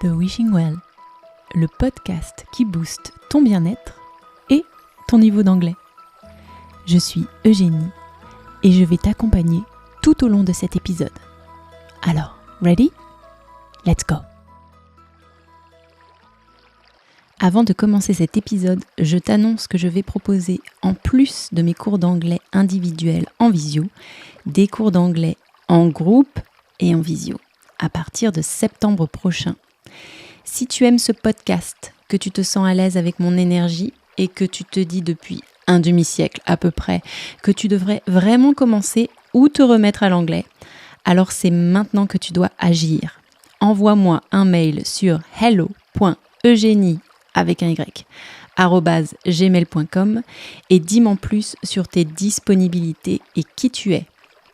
The Wishing Well, le podcast qui booste ton bien-être et ton niveau d'anglais. Je suis Eugénie et je vais t'accompagner tout au long de cet épisode. Alors, ready? Let's go! Avant de commencer cet épisode, je t'annonce que je vais proposer, en plus de mes cours d'anglais individuels en visio, des cours d'anglais en groupe et en visio, à partir de septembre prochain. Si tu aimes ce podcast, que tu te sens à l'aise avec mon énergie et que tu te dis depuis un demi-siècle à peu près que tu devrais vraiment commencer ou te remettre à l'anglais, alors c'est maintenant que tu dois agir. Envoie-moi un mail sur hello.eugenie avec un y, @gmail.com et dis-moi plus sur tes disponibilités et qui tu es,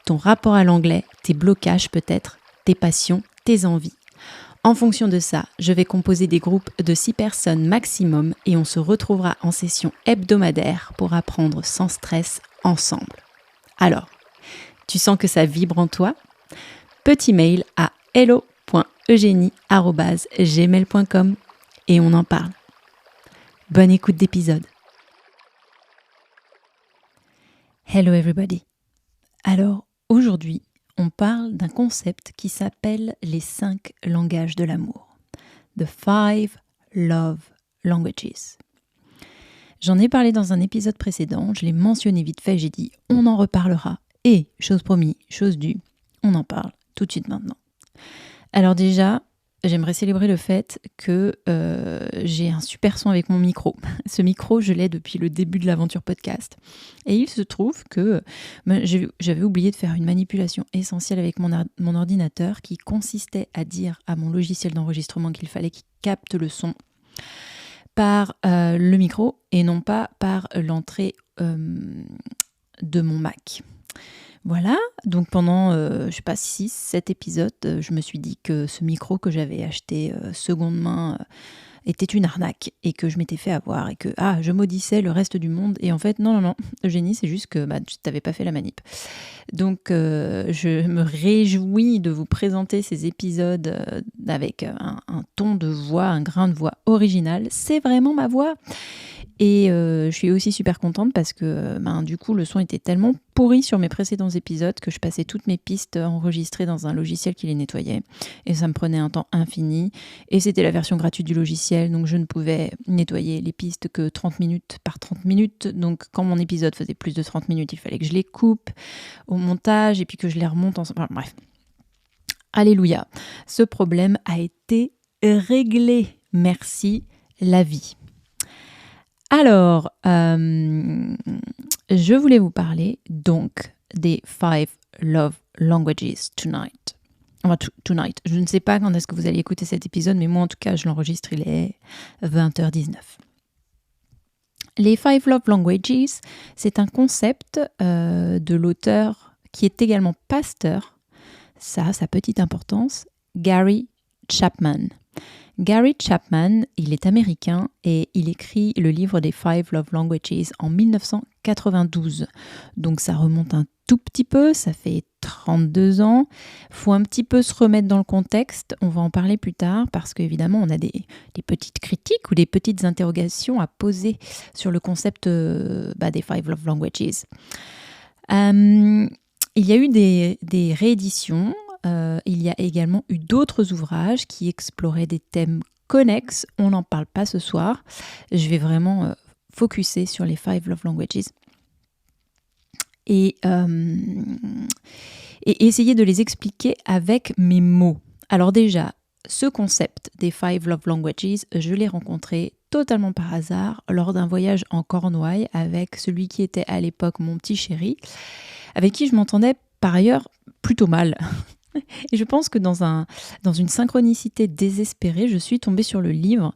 ton rapport à l'anglais, tes blocages peut-être, tes passions, tes envies. En fonction de ça, je vais composer des groupes de 6 personnes maximum et on se retrouvera en session hebdomadaire pour apprendre sans stress ensemble. Alors, tu sens que ça vibre en toi? Petit mail à hello.eugenie@gmail.com et on en parle. Bonne écoute d'épisode. Hello everybody. Alors, aujourd'hui, on parle d'un concept qui s'appelle les 5 langages de l'amour. The 5 Love Languages. J'en ai parlé dans un épisode précédent, je l'ai mentionné vite fait, j'ai dit on en reparlera. Et, chose promise, chose due, on en parle tout de suite maintenant. Alors déjà, j'aimerais célébrer le fait que j'ai un super son avec mon micro. Ce micro, je l'ai depuis le début de l'aventure podcast. Et il se trouve que j'avais oublié de faire une manipulation essentielle avec mon ordinateur qui consistait à dire à mon logiciel d'enregistrement qu'il fallait qu'il capte le son par le micro et non pas par l'entrée de mon Mac. Voilà, donc pendant, 6-7 épisodes, je me suis dit que ce micro que j'avais acheté seconde main était une arnaque et que je m'étais fait avoir et que je maudissais le reste du monde. Et en fait, non, Eugénie, c'est juste que tu n'avais pas fait la manip. Donc, je me réjouis de vous présenter ces épisodes avec un ton de voix, un grain de voix original. C'est vraiment ma voix. Et je suis aussi super contente parce que du coup le son était tellement pourri sur mes précédents épisodes que je passais toutes mes pistes enregistrées dans un logiciel qui les nettoyait et ça me prenait un temps infini et c'était la version gratuite du logiciel donc je ne pouvais nettoyer les pistes que 30 minutes par 30 minutes donc quand mon épisode faisait plus de 30 minutes il fallait que je les coupe au montage et puis que je les remonte ensemble. Enfin, bref, alléluia, ce problème a été réglé, merci la vie. Alors, je voulais vous parler donc des 5 Love Languages tonight. Enfin, tonight. Je ne sais pas quand est-ce que vous allez écouter cet épisode, mais moi en tout cas, je l'enregistre, il est 20h19. Les 5 Love Languages, c'est un concept de l'auteur qui est également pasteur, ça a sa petite importance, Gary Chapman. Gary Chapman, il est américain et il écrit le livre des 5 Love Languages en 1992. Donc ça remonte un tout petit peu, ça fait 32 ans. Faut un petit peu se remettre dans le contexte, on va en parler plus tard parce qu'évidemment on a des petites critiques ou des petites interrogations à poser sur le concept des 5 Love Languages. Il y a eu des rééditions. Il y a également eu d'autres ouvrages qui exploraient des thèmes connexes. On n'en parle pas ce soir. Je vais vraiment focuser sur les 5 Love Languages et essayer de les expliquer avec mes mots. Alors déjà, ce concept des 5 Love Languages, je l'ai rencontré totalement par hasard lors d'un voyage en Cornouailles avec celui qui était à l'époque mon petit chéri, avec qui je m'entendais par ailleurs plutôt mal. Et je pense que dans une synchronicité désespérée, je suis tombée sur le livre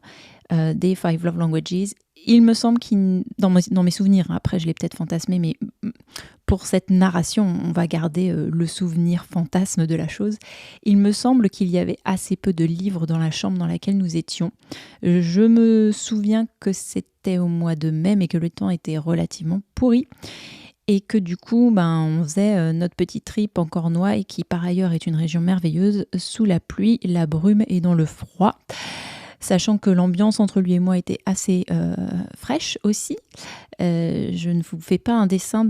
des 5 Love Languages. Il me semble dans mes souvenirs, après je l'ai peut-être fantasmé, mais pour cette narration, on va garder le souvenir fantasme de la chose. Il me semble qu'il y avait assez peu de livres dans la chambre dans laquelle nous étions. Je me souviens que c'était au mois de mai, mais que le temps était relativement pourri. et que du coup, on faisait notre petite trip en Cornouailles, qui par ailleurs est une région merveilleuse, sous la pluie, la brume et dans le froid. Sachant que l'ambiance entre lui et moi était assez fraîche aussi. Je ne vous fais pas un dessin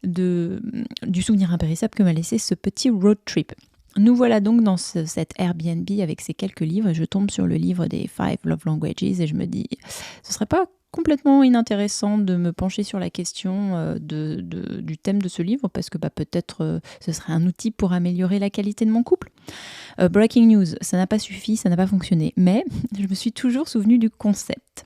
du souvenir impérissable que m'a laissé ce petit road trip. Nous voilà donc dans cet Airbnb avec ces quelques livres et je tombe sur le livre des 5 Love Languages et je me dis, ce serait pas complètement inintéressant de me pencher sur la question du thème de ce livre parce que peut-être ce serait un outil pour améliorer la qualité de mon couple. Breaking news, ça n'a pas suffi, ça n'a pas fonctionné, mais je me suis toujours souvenue du concept.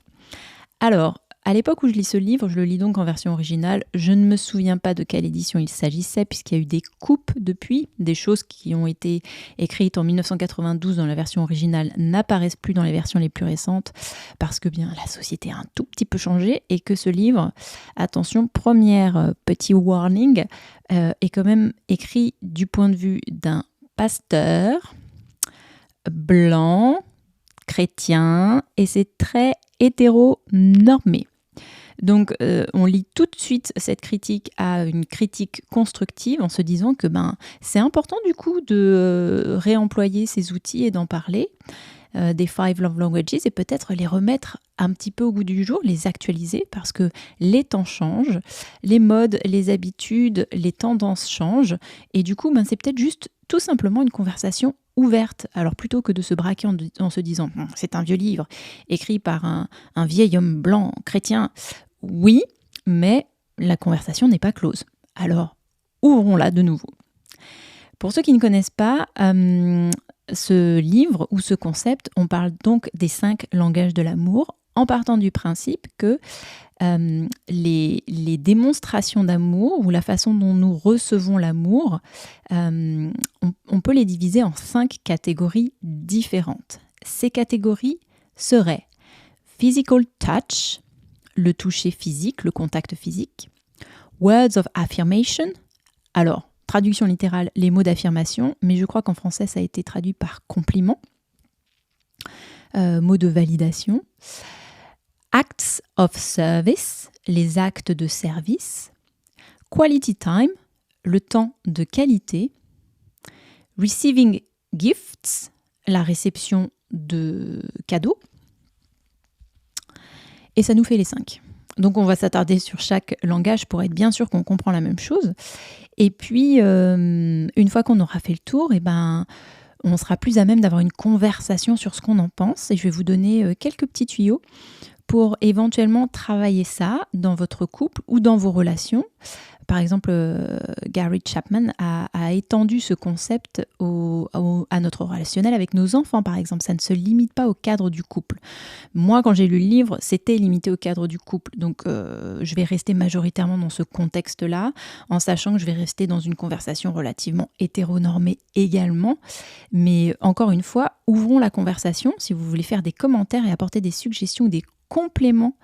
Alors, à l'époque où je lis ce livre, je le lis donc en version originale, je ne me souviens pas de quelle édition il s'agissait puisqu'il y a eu des coupes depuis, des choses qui ont été écrites en 1992 dans la version originale n'apparaissent plus dans les versions les plus récentes parce que bien la société a un tout petit peu changé et que ce livre, attention, petit warning, est quand même écrit du point de vue d'un pasteur blanc, chrétien, et c'est très hétéronormé. Donc on lit tout de suite cette critique à une critique constructive en se disant que c'est important du coup de réemployer ces outils et d'en parler des 5 Love Languages et peut-être les remettre un petit peu au goût du jour, les actualiser parce que les temps changent, les modes, les habitudes, les tendances changent et du coup c'est peut-être juste tout simplement une conversation ouverte. Alors plutôt que de se braquer en se disant c'est un vieux livre écrit par un vieil homme blanc chrétien, oui, mais la conversation n'est pas close. Alors ouvrons-la de nouveau. Pour ceux qui ne connaissent pas ce livre ou ce concept, on parle donc des 5 langages de l'amour en partant du principe que les démonstrations d'amour ou la façon dont nous recevons l'amour, on peut les diviser en 5 catégories différentes. Ces catégories seraient physical touch, le toucher physique, le contact physique, words of affirmation, alors traduction littérale, les mots d'affirmation, mais je crois qu'en français ça a été traduit par compliment, mots de validation, acts of service, les actes de service, quality time, le temps de qualité, receiving gifts, la réception de cadeaux, et ça nous fait les 5. Donc on va s'attarder sur chaque langage pour être bien sûr qu'on comprend la même chose. Et puis, une fois qu'on aura fait le tour, on sera plus à même d'avoir une conversation sur ce qu'on en pense. Et je vais vous donner quelques petits tuyaux pour éventuellement travailler ça dans votre couple ou dans vos relations. Par exemple, Gary Chapman a étendu ce concept à notre relationnel avec nos enfants, par exemple. Ça ne se limite pas au cadre du couple. Moi, quand j'ai lu le livre, c'était limité au cadre du couple. Donc, je vais rester majoritairement dans ce contexte-là, en sachant que je vais rester dans une conversation relativement hétéronormée également. Mais encore une fois, ouvrons la conversation si vous voulez faire des commentaires et apporter des suggestions ou des compléments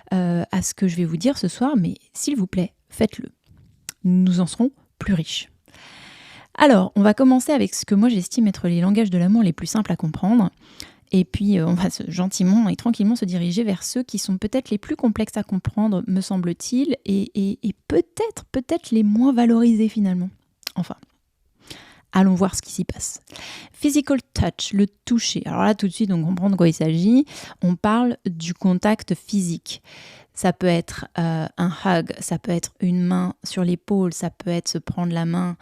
à ce que je vais vous dire ce soir. Mais s'il vous plaît, faites-le. Nous en serons plus riches. Alors, on va commencer avec ce que moi j'estime être les langages de l'amour les plus simples à comprendre. Et puis, on va gentiment et tranquillement se diriger vers ceux qui sont peut-être les plus complexes à comprendre, me semble-t-il, et peut-être les moins valorisés finalement. Enfin, allons voir ce qui s'y passe. Physical touch, le toucher. Alors là, tout de suite, on comprend de quoi il s'agit. On parle du contact physique. Ça peut être un hug, ça peut être une main sur l'épaule, ça peut être se prendre la main.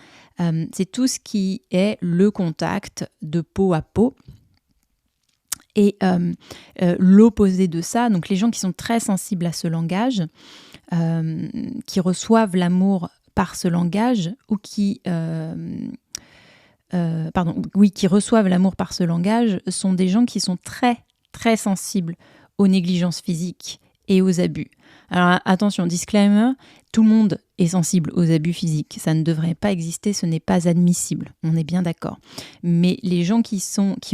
C'est tout ce qui est le contact de peau à peau. Et l'opposé de ça, donc les gens qui sont très sensibles à ce langage, qui reçoivent l'amour par ce langage ou qui reçoivent l'amour par ce langage sont des gens qui sont très, très sensibles aux négligences physiques et aux abus. Alors attention, disclaimer, tout le monde est sensible aux abus physiques. Ça ne devrait pas exister, ce n'est pas admissible. On est bien d'accord. Mais les gens qui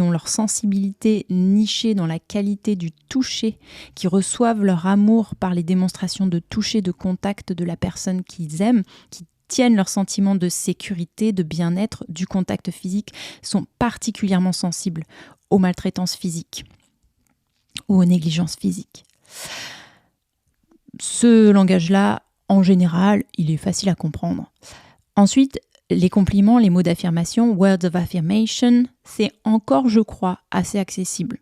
ont leur sensibilité nichée dans la qualité du toucher, qui reçoivent leur amour par les démonstrations de toucher, de contact de la personne qu'ils aiment, qui tiennent leur sentiment de sécurité, de bien-être, du contact physique, sont particulièrement sensibles aux maltraitances physiques ou aux négligences physiques. Ce langage-là, En général, il est facile à comprendre. Ensuite, les compliments, les mots d'affirmation, words of affirmation, c'est encore, je crois, assez accessible.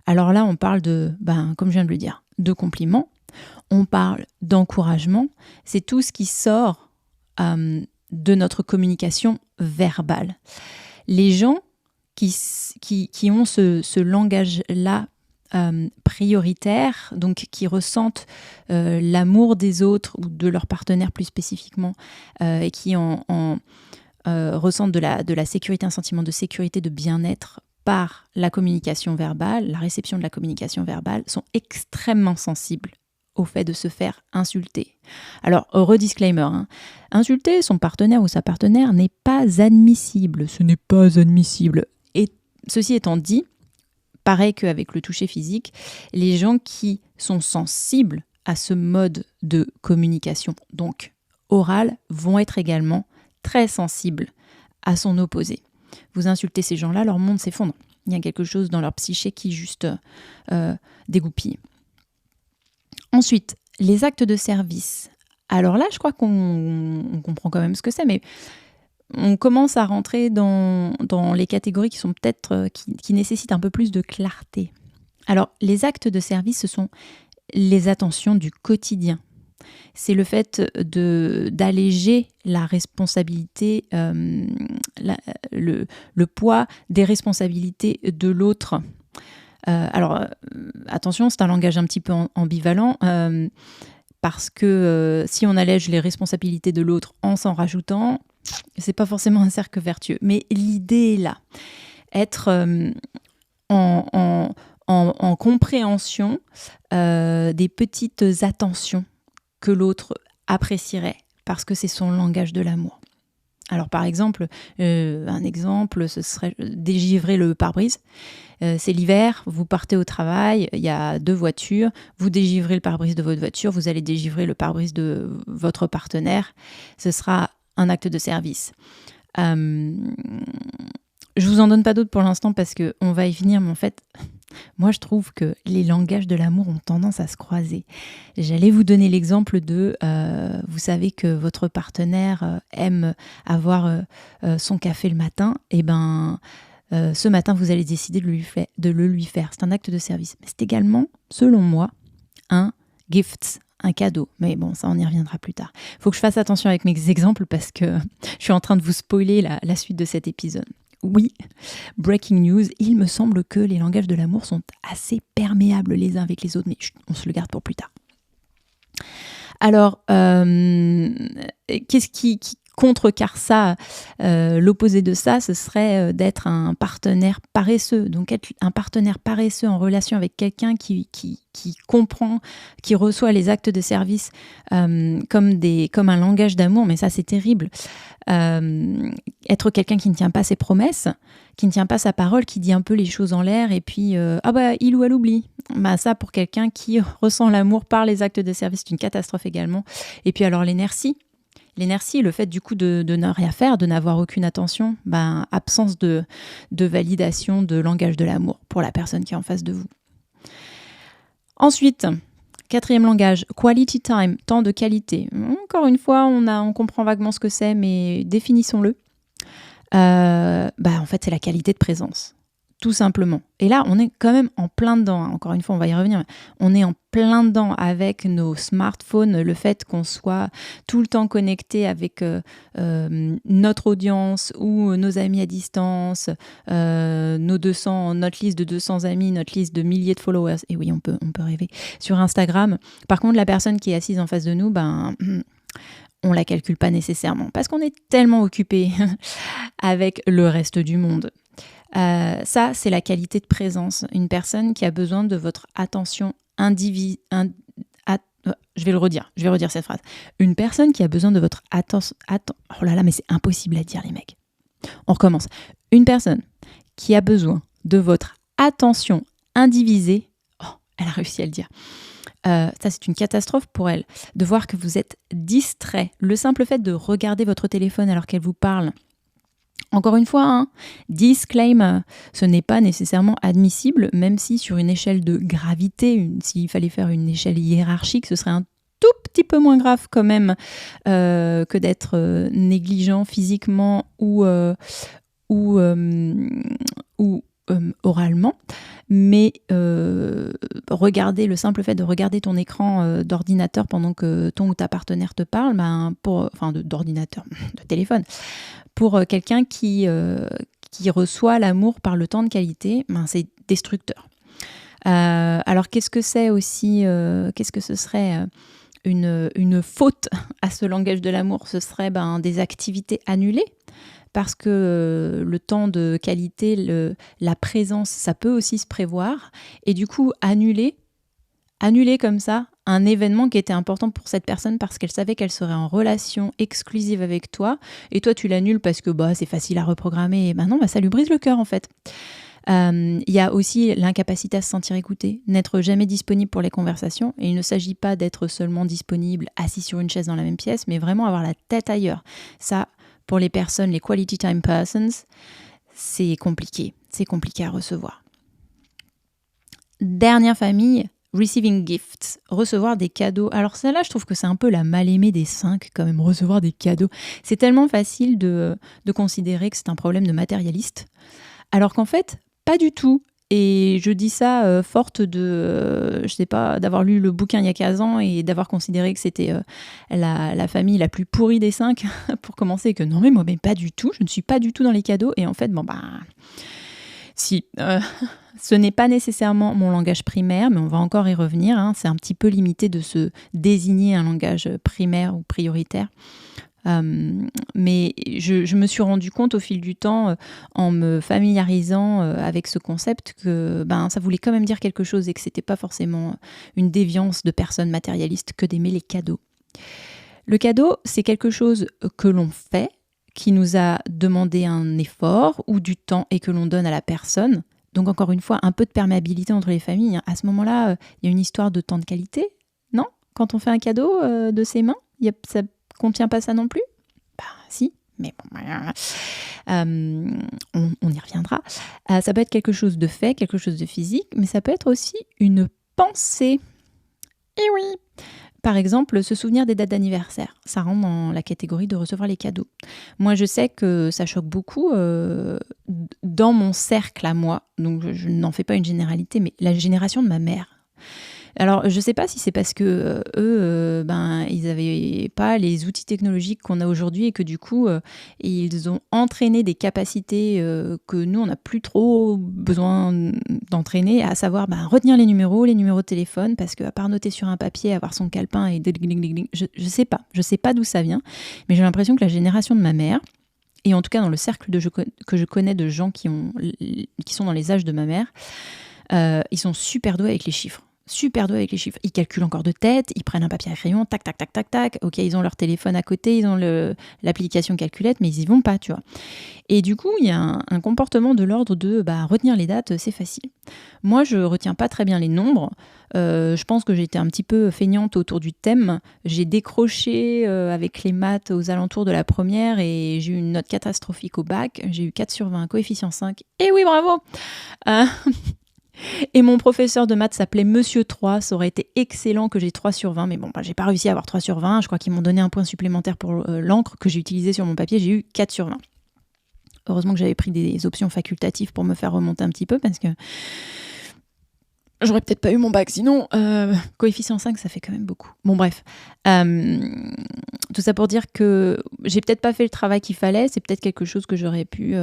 Alors là, on parle de, comme je viens de le dire, de compliments, on parle d'encouragement, c'est tout ce qui sort de notre communication verbale. Les gens qui ont ce langage-là prioritaire, donc qui ressentent l'amour des autres ou de leur partenaire plus spécifiquement, et qui ressentent de la sécurité, un sentiment de sécurité, de bien-être par la communication verbale, la réception de la communication verbale, sont extrêmement sensibles au fait de se faire insulter. Alors, redisclaimer, insulter son partenaire ou sa partenaire n'est pas admissible. Ce n'est pas admissible. Et ceci étant dit, pareil qu'avec le toucher physique, les gens qui sont sensibles à ce mode de communication, donc oral, vont être également très sensibles à son opposé. Vous insultez ces gens-là, leur monde s'effondre. Il y a quelque chose dans leur psyché qui juste dégoupille. Ensuite, les actes de service. Alors là, je crois qu'on comprend quand même ce que c'est, mais on commence à rentrer dans les catégories qui sont peut-être qui nécessitent un peu plus de clarté. Alors, les actes de service, ce sont les attentions du quotidien. C'est le fait d'alléger la responsabilité, le poids des responsabilités de l'autre. Attention, c'est un langage un petit peu ambivalent, parce que si on allège les responsabilités de l'autre en s'en rajoutant, c'est pas forcément un cercle vertueux. Mais l'idée est là. Être en compréhension des petites attentions que l'autre apprécierait, parce que c'est son langage de l'amour. Alors par exemple, un exemple, ce serait dégivrer le pare-brise. C'est l'hiver, vous partez au travail, il y a 2 voitures, vous dégivrez le pare-brise de votre voiture, vous allez dégivrer le pare-brise de votre partenaire. Ce sera un acte de service. Je vous en donne pas d'autres pour l'instant parce qu'on va y finir, mais en fait, moi je trouve que les langages de l'amour ont tendance à se croiser. J'allais vous donner l'exemple de, vous savez que votre partenaire aime avoir son café le matin, et ce matin vous allez décider de le lui faire. C'est un acte de service. Mais c'est également, selon moi, un gift, un cadeau. Mais bon, ça on y reviendra plus tard. Il faut que je fasse attention avec mes exemples parce que je suis en train de vous spoiler la suite de cet épisode. Oui, breaking news, il me semble que les langages de l'amour sont assez perméables les uns avec les autres, mais on se le garde pour plus tard. Alors, qu'est-ce qui contrecarre ça, l'opposé de ça, ce serait d'être un partenaire paresseux. Donc être un partenaire paresseux en relation avec quelqu'un qui comprend, qui reçoit les actes de service comme un langage d'amour, mais ça c'est terrible. Être quelqu'un qui ne tient pas ses promesses, qui ne tient pas sa parole, qui dit un peu les choses en l'air et puis il ou elle oublie. Ça pour quelqu'un qui ressent l'amour par les actes de service, c'est une catastrophe également. Et puis alors l'inertie, le fait du coup de ne rien faire, de n'avoir aucune attention, absence de validation de langage de l'amour pour la personne qui est en face de vous. Ensuite, 4e langage, quality time, temps de qualité. Encore une fois, on comprend vaguement ce que c'est, mais définissons-le. En fait, c'est la qualité de présence, tout simplement. Et là, on est quand même en plein dedans. Encore une fois, on va y revenir. On est en plein dedans avec nos smartphones, le fait qu'on soit tout le temps connecté avec notre audience ou nos amis à distance, notre liste de 200 amis, notre liste de milliers de followers. Et oui, on peut rêver sur Instagram. Par contre, la personne qui est assise en face de nous, on la calcule pas nécessairement parce qu'on est tellement occupé avec le reste du monde. Ça, c'est la qualité de présence. Une personne qui a besoin de votre attention je vais redire cette phrase. Une personne qui a besoin de votre attention... Oh là là, mais c'est impossible à dire, les mecs. On recommence. Une personne qui a besoin de votre attention indivisée... Oh, elle a réussi à le dire. Ça, c'est une catastrophe pour elle. De voir que vous êtes distrait. Le simple fait de regarder votre téléphone alors qu'elle vous parle... Encore une fois, disclaimer, ce n'est pas nécessairement admissible, même si sur une échelle de gravité, s'il fallait faire une échelle hiérarchique, ce serait tout petit peu moins grave quand même que d'être négligent physiquement ou, oralement. Mais le simple fait de regarder ton écran d'ordinateur pendant que ton ou ta partenaire te parle, d'ordinateur, de téléphone, pour quelqu'un qui reçoit l'amour par le temps de qualité, c'est destructeur. Alors qu'est-ce que c'est aussi, qu'est-ce que ce serait une faute à ce langage de l'amour? Ce serait des activités annulées, parce que le temps de qualité, la présence, ça peut aussi se prévoir. Et du coup, annuler comme ça un événement qui était important pour cette personne parce qu'elle savait qu'elle serait en relation exclusive avec toi, et toi tu l'annules parce que c'est facile à reprogrammer, et non, ça lui brise le cœur en fait. Il y a aussi l'incapacité à se sentir écouté, n'être jamais disponible pour les conversations. Et il ne s'agit pas d'être seulement disponible assis sur une chaise dans la même pièce, mais vraiment avoir la tête ailleurs. Ça, pour les personnes, les quality time persons, c'est compliqué à recevoir. Dernière famille, receiving gifts, recevoir des cadeaux. Alors celle-là, je trouve que c'est un peu la mal-aimée des 5 quand même, recevoir des cadeaux. C'est tellement facile de considérer que c'est un problème de matérialiste, alors qu'en fait, pas du tout. Et je dis ça forte de, je sais pas, d'avoir lu le bouquin il y a 15 ans et d'avoir considéré que c'était la famille la plus pourrie des 5 pour commencer, et que non mais moi pas du tout, je ne suis pas du tout dans les cadeaux. Et en fait, si, ce n'est pas nécessairement mon langage primaire, mais on va encore y revenir, hein. C'est un petit peu limité de se désigner un langage primaire ou prioritaire. Mais je me suis rendu compte au fil du temps, en me familiarisant avec ce concept, que ça voulait quand même dire quelque chose et que c'était pas forcément une déviance de personnes matérialistes que d'aimer les cadeaux. Le cadeau, c'est quelque chose que l'on fait, qui nous a demandé un effort ou du temps et que l'on donne à la personne. Donc encore une fois, un peu de perméabilité entre les familles, hein. À ce moment-là, il y a une histoire de temps de qualité, non ? Quand on fait un cadeau de ses mains, ça contient pas ça non plus ? Si, mais on y reviendra. Ça peut être quelque chose de fait, quelque chose de physique, mais ça peut être aussi une pensée. Et oui. Par exemple, se souvenir des dates d'anniversaire, ça rentre dans la catégorie de recevoir les cadeaux. Moi, je sais que ça choque beaucoup dans mon cercle à moi, donc je n'en fais pas une généralité, mais la génération de ma mère. Alors, je ne sais pas si c'est parce que eux, ils n'avaient pas les outils technologiques qu'on a aujourd'hui, et que du coup, ils ont entraîné des capacités que nous, on n'a plus trop besoin d'entraîner, à savoir retenir les numéros de téléphone, parce qu'à part noter sur un papier, avoir son calepin et je sais pas d'où ça vient, mais j'ai l'impression que la génération de ma mère, et en tout cas dans le cercle que je connais de gens qui sont dans les âges de ma mère, ils sont super doués avec les chiffres. Ils calculent encore de tête, ils prennent un papier à crayon, tac, tac, tac, tac, tac. Ok, ils ont leur téléphone à côté, ils ont l'application calculette, mais ils y vont pas, tu vois. Et du coup, il y a un comportement de l'ordre de retenir les dates, c'est facile. Moi, je retiens pas très bien les nombres. Je pense que j'étais un petit peu feignante autour du thème. J'ai décroché avec les maths aux alentours de la première, et j'ai eu une note catastrophique au bac. J'ai eu 4 sur 20, coefficient 5. Et oui, bravo. Et mon professeur de maths s'appelait Monsieur 3, ça aurait été excellent que j'ai 3 sur 20, mais bon, j'ai pas réussi à avoir 3 sur 20, je crois qu'ils m'ont donné un point supplémentaire pour l'encre que j'ai utilisée sur mon papier, j'ai eu 4 sur 20. Heureusement que j'avais pris des options facultatives pour me faire remonter un petit peu, parce que j'aurais peut-être pas eu mon bac, sinon coefficient 5, ça fait quand même beaucoup. Bon bref, tout ça pour dire que j'ai peut-être pas fait le travail qu'il fallait, c'est peut-être quelque chose que j'aurais pu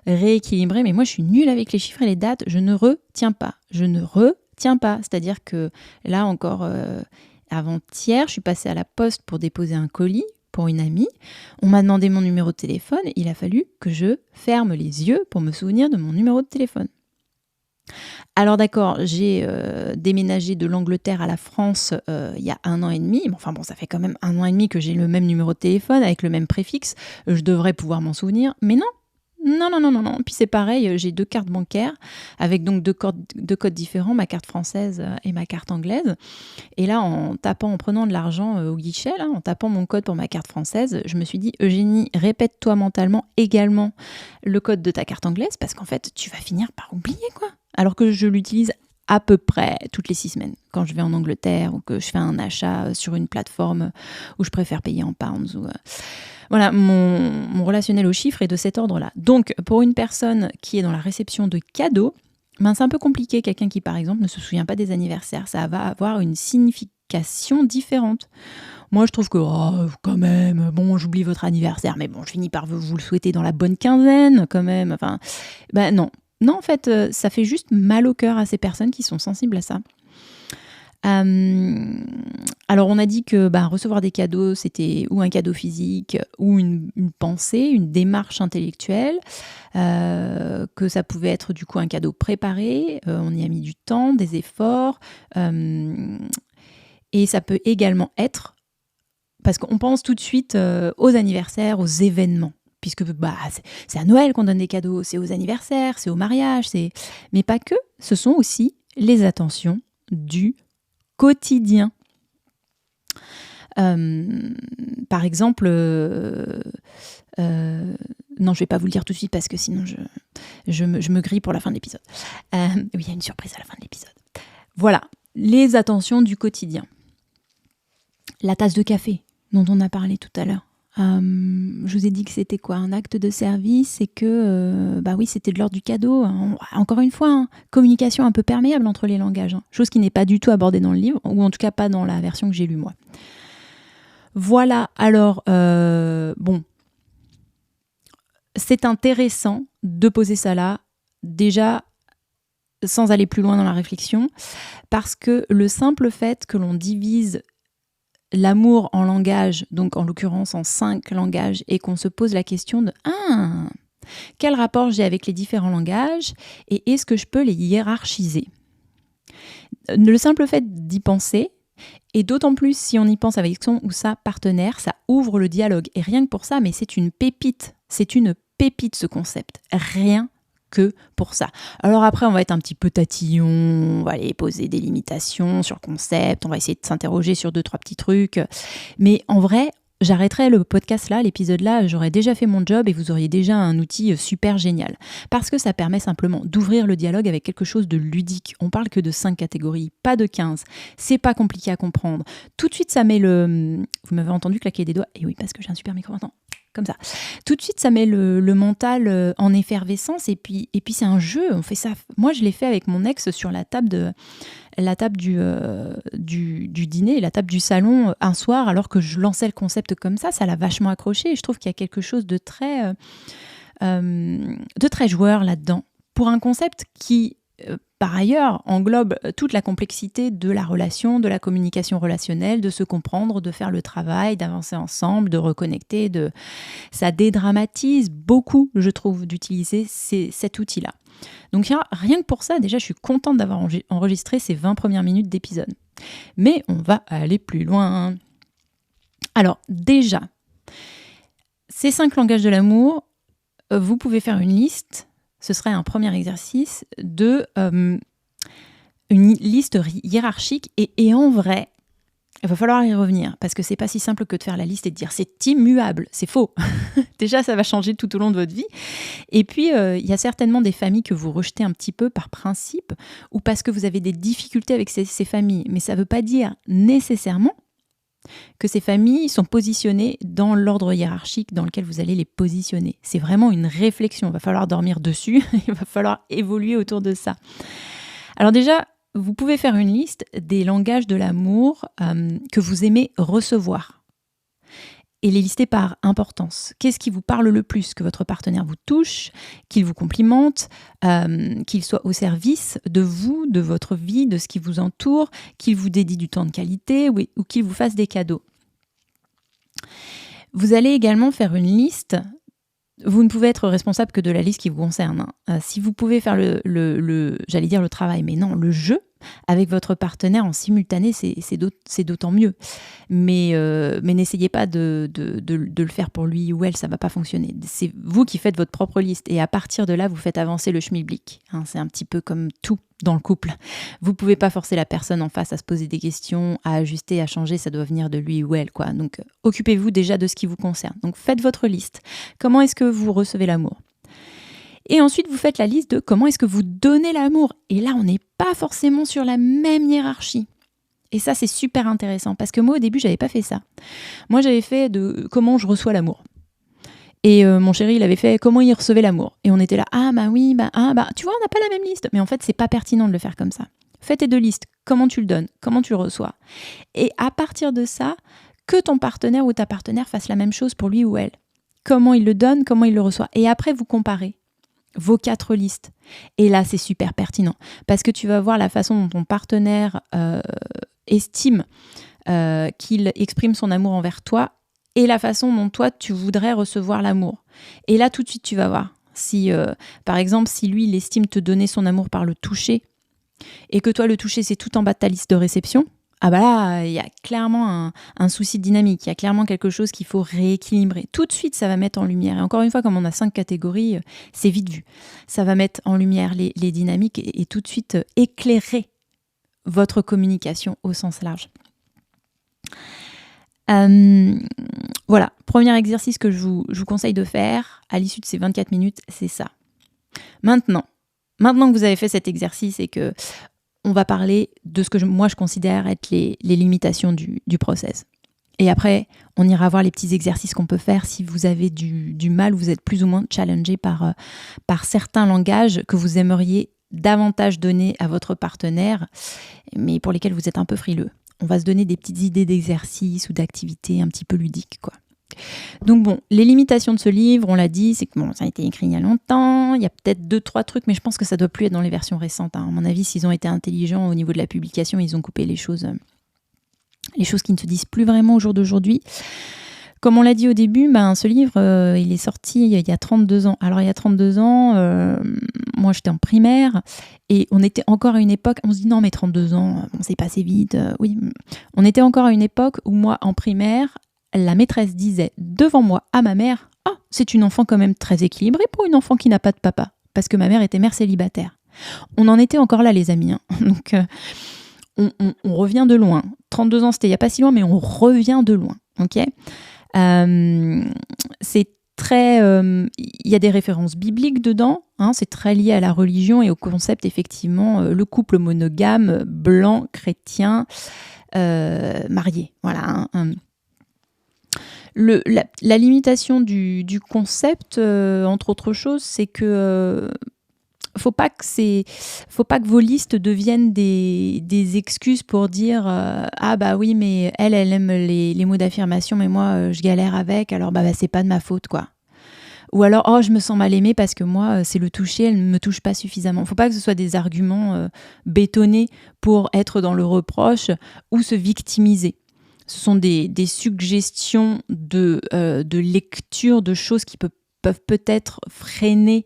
rééquilibrer, mais moi je suis nulle avec les chiffres et les dates, je ne retiens pas, c'est-à-dire que là encore avant-hier, je suis passée à la poste pour déposer un colis pour une amie, on m'a demandé mon numéro de téléphone, il a fallu que je ferme les yeux pour me souvenir de mon numéro de téléphone. Alors d'accord, j'ai déménagé de l'Angleterre à la France il y a 1 an et demi. Enfin bon, ça fait quand même 1 an et demi que j'ai le même numéro de téléphone avec le même préfixe. Je devrais pouvoir m'en souvenir, mais non. Non. Puis c'est pareil, j'ai 2 cartes bancaires avec donc deux codes différents, ma carte française et ma carte anglaise. Et là, en prenant de l'argent au guichet, là, en tapant mon code pour ma carte française, je me suis dit, Eugénie, répète-toi mentalement également le code de ta carte anglaise, parce qu'en fait, tu vas finir par oublier, quoi. Alors que je l'utilise à peu près toutes les 6 semaines quand je vais en Angleterre ou que je fais un achat sur une plateforme où je préfère payer en pounds. Voilà, mon relationnel aux chiffres est de cet ordre-là. Donc, pour une personne qui est dans la réception de cadeaux, c'est un peu compliqué. Quelqu'un qui, par exemple, ne se souvient pas des anniversaires, ça va avoir une signification différente. Moi, je trouve que, quand même, bon, j'oublie votre anniversaire, mais bon, je finis par vous le souhaiter dans la bonne quinzaine, quand même. Enfin, non. Non, en fait, ça fait juste mal au cœur à ces personnes qui sont sensibles à ça. Alors, on a dit que recevoir des cadeaux, c'était ou un cadeau physique, ou une pensée, une démarche intellectuelle, que ça pouvait être du coup un cadeau préparé, on y a mis du temps, des efforts, et ça peut également être, parce qu'on pense tout de suite aux anniversaires, aux événements, puisque c'est à Noël qu'on donne des cadeaux, c'est aux anniversaires, c'est au mariage, mais pas que, ce sont aussi les attentions du quotidien. Par exemple, non, je vais pas vous le dire tout de suite parce que sinon je me grille pour la fin de l'épisode. Oui, il y a une surprise à la fin de l'épisode. Voilà, les attentions du quotidien. La tasse de café dont on a parlé tout à l'heure. Je vous ai dit que c'était quoi, un acte de service et que oui, c'était de l'ordre du cadeau. Encore une fois, communication un peu perméable entre les langages, chose qui n'est pas du tout abordée dans le livre, ou en tout cas pas dans la version que j'ai lue moi. Voilà, alors c'est intéressant de poser ça là, déjà sans aller plus loin dans la réflexion, parce que le simple fait que l'on divise l'amour en langages, donc en l'occurrence en 5 langages, et qu'on se pose la question de quel rapport j'ai avec les différents langages et est-ce que je peux les hiérarchiser ? Le simple fait d'y penser, et d'autant plus si on y pense avec son ou sa partenaire, ça ouvre le dialogue. Et rien que pour ça, mais c'est une pépite ce concept. Rien que pour ça. Alors après, on va être un petit peu tatillon, on va aller poser des limitations sur le concept, on va essayer de s'interroger sur 2-3 petits trucs. Mais en vrai, j'arrêterai le podcast là, l'épisode là, j'aurais déjà fait mon job et vous auriez déjà un outil super génial. Parce que ça permet simplement d'ouvrir le dialogue avec quelque chose de ludique. On parle que de 5 catégories, pas de 15. C'est pas compliqué à comprendre. Tout de suite, ça met le... Vous m'avez entendu claquer des doigts ? Et oui, parce que j'ai un super micro maintenant. Comme ça. Tout de suite, ça met le mental en effervescence et puis c'est un jeu. On fait ça. Moi, je l'ai fait avec mon ex sur la table du dîner, la table du salon un soir, alors que je lançais le concept comme ça. Ça l'a vachement accroché et je trouve qu'il y a quelque chose de très joueur là-dedans. Pour un concept qui, par ailleurs, englobe toute la complexité de la relation, de la communication relationnelle, de se comprendre, de faire le travail, d'avancer ensemble, de reconnecter. Ça dédramatise beaucoup, je trouve, d'utiliser cet outil-là. Donc rien que pour ça, déjà, je suis contente d'avoir enregistré ces 20 premières minutes d'épisode. Mais on va aller plus loin. Alors déjà, ces 5 langages de l'amour, vous pouvez faire une liste. Ce serait un premier exercice de une liste hiérarchique et en vrai, il va falloir y revenir parce que c'est pas si simple que de faire la liste et de dire c'est immuable, c'est faux. Déjà, ça va changer tout au long de votre vie. Et puis, il y a certainement des familles que vous rejetez un petit peu par principe ou parce que vous avez des difficultés avec ces familles. Mais ça ne veut pas dire nécessairement que ces familles sont positionnées dans l'ordre hiérarchique dans lequel vous allez les positionner. C'est vraiment une réflexion. Il va falloir dormir dessus. Il va falloir évoluer autour de ça. Alors déjà, vous pouvez faire une liste des langages de l'amour que vous aimez recevoir. Et les lister par importance. Qu'est-ce qui vous parle le plus ? Que votre partenaire vous touche, qu'il vous complimente, qu'il soit au service de vous, de votre vie, de ce qui vous entoure, qu'il vous dédie du temps de qualité ou qu'il vous fasse des cadeaux. Vous allez également faire une liste. Vous ne pouvez être responsable que de la liste qui vous concerne. Si vous pouvez faire j'allais dire le travail, mais non, le jeu avec votre partenaire en simultané, c'est d'autant mieux. Mais n'essayez pas de le faire pour lui ou elle, ça ne va pas fonctionner. C'est vous qui faites votre propre liste et à partir de là, vous faites avancer le schmilblick. C'est un petit peu comme tout dans le couple. Vous ne pouvez pas forcer la personne en face à se poser des questions, à ajuster, à changer, ça doit venir de lui ou elle, quoi. Donc, occupez-vous déjà de ce qui vous concerne. Donc, faites votre liste. Comment est-ce que vous recevez l'amour ? Et ensuite, vous faites la liste de comment est-ce que vous donnez l'amour. Et là, on n'est pas forcément sur la même hiérarchie. Et ça, c'est super intéressant parce que moi, au début, j'avais pas fait ça. Moi, j'avais fait de comment je reçois l'amour. Et mon chéri, il avait fait comment il recevait l'amour. Et on était là, ah bah oui, tu vois, on n'a pas la même liste. Mais en fait, c'est pas pertinent de le faire comme ça. Fais tes deux listes. Comment tu le donnes, comment tu le reçois. Et à partir de ça, que ton partenaire ou ta partenaire fasse la même chose pour lui ou elle. Comment il le donne, comment il le reçoit. Et après, vous comparez vos 4 listes. Et là, c'est super pertinent. Parce que tu vas voir la façon dont ton partenaire estime qu'il exprime son amour envers toi et la façon dont toi, tu voudrais recevoir l'amour. Et là, tout de suite, tu vas voir. Si, par exemple, si lui, il estime te donner son amour par le toucher et que toi, le toucher, c'est tout en bas de ta liste de réception, ah bah là, il y a clairement un souci de dynamique, il y a clairement quelque chose qu'il faut rééquilibrer. Tout de suite, ça va mettre en lumière. Et encore une fois, comme on a 5 catégories, c'est vite vu. Ça va mettre en lumière les dynamiques et tout de suite éclairer votre communication au sens large. Voilà, premier exercice que je vous conseille de faire à l'issue de ces 24 minutes, c'est ça. Maintenant que vous avez fait cet exercice et que on va parler de ce que moi je considère être les limitations du process. Et après, on ira voir les petits exercices qu'on peut faire si vous avez du mal, vous êtes plus ou moins challengé par certains langages que vous aimeriez davantage donner à votre partenaire, mais pour lesquels vous êtes un peu frileux. On va se donner des petites idées d'exercices ou d'activités un petit peu ludiques, quoi. Donc bon, les limitations de ce livre, on l'a dit, c'est que ça a été écrit il y a longtemps, il y a peut-être 2-3 trucs, mais je pense que ça doit plus être dans les versions récentes. À mon avis, s'ils ont été intelligents au niveau de la publication, ils ont coupé les choses qui ne se disent plus vraiment au jour d'aujourd'hui. Comme on l'a dit au début, ce livre, il est sorti il y a 32 ans. Alors il y a 32 ans, moi j'étais en primaire et on était encore à une époque, on se dit non mais 32 ans, c'est passé vite. Oui, on était encore à une époque où moi en primaire, la maîtresse disait devant moi à ma mère « Ah, c'est une enfant quand même très équilibrée pour une enfant qui n'a pas de papa. » Parce que ma mère était mère célibataire. On en était encore là les amis. Donc on revient de loin. 32 ans c'était il n'y a pas si loin, mais on revient de loin. Ok. C'est très... il y a des références bibliques dedans. C'est très lié à la religion et au concept effectivement le couple monogame, blanc, chrétien, marié. Voilà. La limitation du concept, entre autres choses, c'est que faut pas que vos listes deviennent des excuses pour dire ah bah oui mais elle aime les mots d'affirmation mais moi je galère avec, alors bah c'est pas de ma faute quoi. Ou alors oh je me sens mal aimée parce que moi c'est le toucher, elle ne me touche pas suffisamment. Faut pas que ce soit des arguments bétonnés pour être dans le reproche ou se victimiser. Ce sont des suggestions de lecture de choses qui peuvent peut-être freiner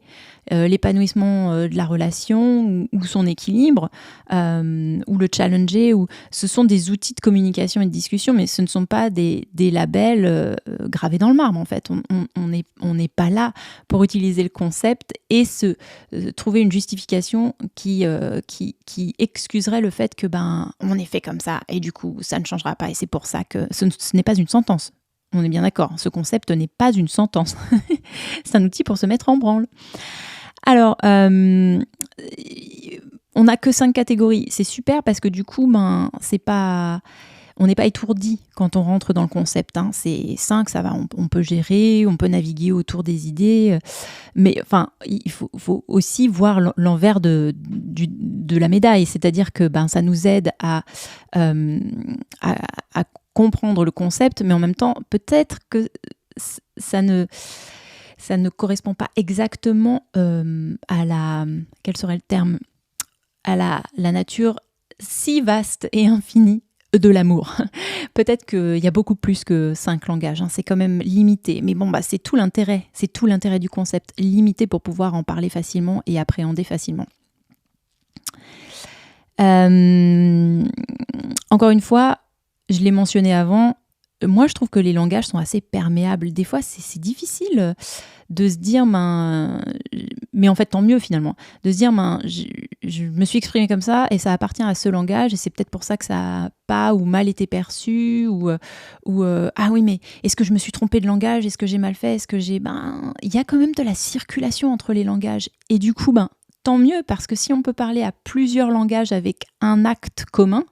l'épanouissement de la relation ou son équilibre ou le challenger. Ce sont des outils de communication et de discussion, mais ce ne sont pas des labels gravés dans le marbre en fait. On n'est pas là pour utiliser le concept et trouver une justification qui excuserait le fait que on est fait comme ça et du coup ça ne changera pas et c'est pour ça que ce n'est pas une sentence. On est bien d'accord, ce concept n'est pas une sentence. C'est un outil pour se mettre en branle. Alors, on n'a que 5 catégories. C'est super parce que du coup, on n'est pas étourdi quand on rentre dans le concept. C'est 5, ça va, on peut gérer, on peut naviguer autour des idées. Mais enfin, il faut aussi voir l'envers de la médaille. C'est-à-dire que ça nous aide à comprendre le concept, mais en même temps, peut-être que ça ne correspond pas exactement quel serait le terme, à la nature si vaste et infinie de l'amour. Peut-être qu'il y a beaucoup plus que 5 langages, c'est quand même limité, mais c'est tout l'intérêt du concept, limité pour pouvoir en parler facilement et appréhender facilement. Encore une fois, je l'ai mentionné avant, moi je trouve que les langages sont assez perméables. Des fois c'est difficile de se dire mais en fait tant mieux finalement, de se dire je me suis exprimée comme ça et ça appartient à ce langage et c'est peut-être pour ça que ça n'a pas ou mal été perçu ou ah oui, mais est-ce que je me suis trompée de langage? Est-ce que j'ai mal fait? Est-ce que j'ai... il y a quand même de la circulation entre les langages et du coup, tant mieux, parce que si on peut parler à plusieurs langages avec un acte commun,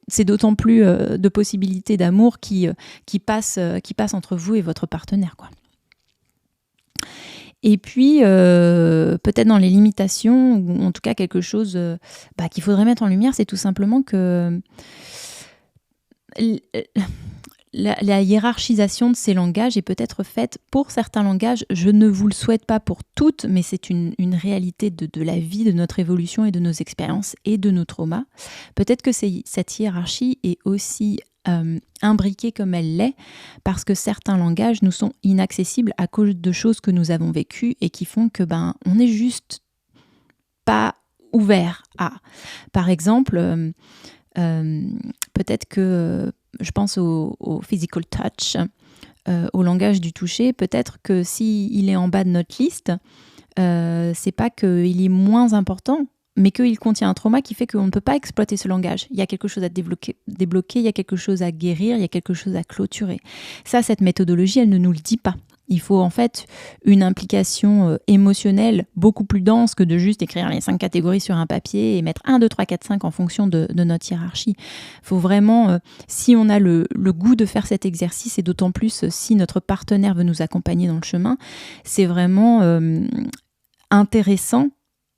c'est d'autant plus de possibilités d'amour qui passent entre vous et votre partenaire, quoi. Et puis, peut-être dans les limitations, ou en tout cas quelque chose qu'il faudrait mettre en lumière, c'est tout simplement que la hiérarchisation de ces langages est peut-être faite pour certains langages. Je ne vous le souhaite pas pour toutes, mais c'est une réalité de la vie, de notre évolution et de nos expériences et de nos traumas. Peut-être que cette hiérarchie est aussi imbriquée comme elle l'est parce que certains langages nous sont inaccessibles à cause de choses que nous avons vécues et qui font que on n'est juste pas ouvert à. Par exemple, peut-être que je pense au physical touch, au langage du toucher. Peut-être que s'il est en bas de notre liste, c'est pas qu'il est moins important, mais qu'il contient un trauma qui fait qu'on ne peut pas exploiter ce langage. Il y a quelque chose à débloquer, il y a quelque chose à guérir, il y a quelque chose à clôturer. Ça, cette méthodologie, elle ne nous le dit pas. Il faut en fait une implication émotionnelle beaucoup plus dense que de juste écrire les 5 catégories sur un papier et mettre 1, 2, 3, 4, 5 en fonction de notre hiérarchie. Il faut vraiment, si on a le goût de faire cet exercice, et d'autant plus si notre partenaire veut nous accompagner dans le chemin, c'est vraiment intéressant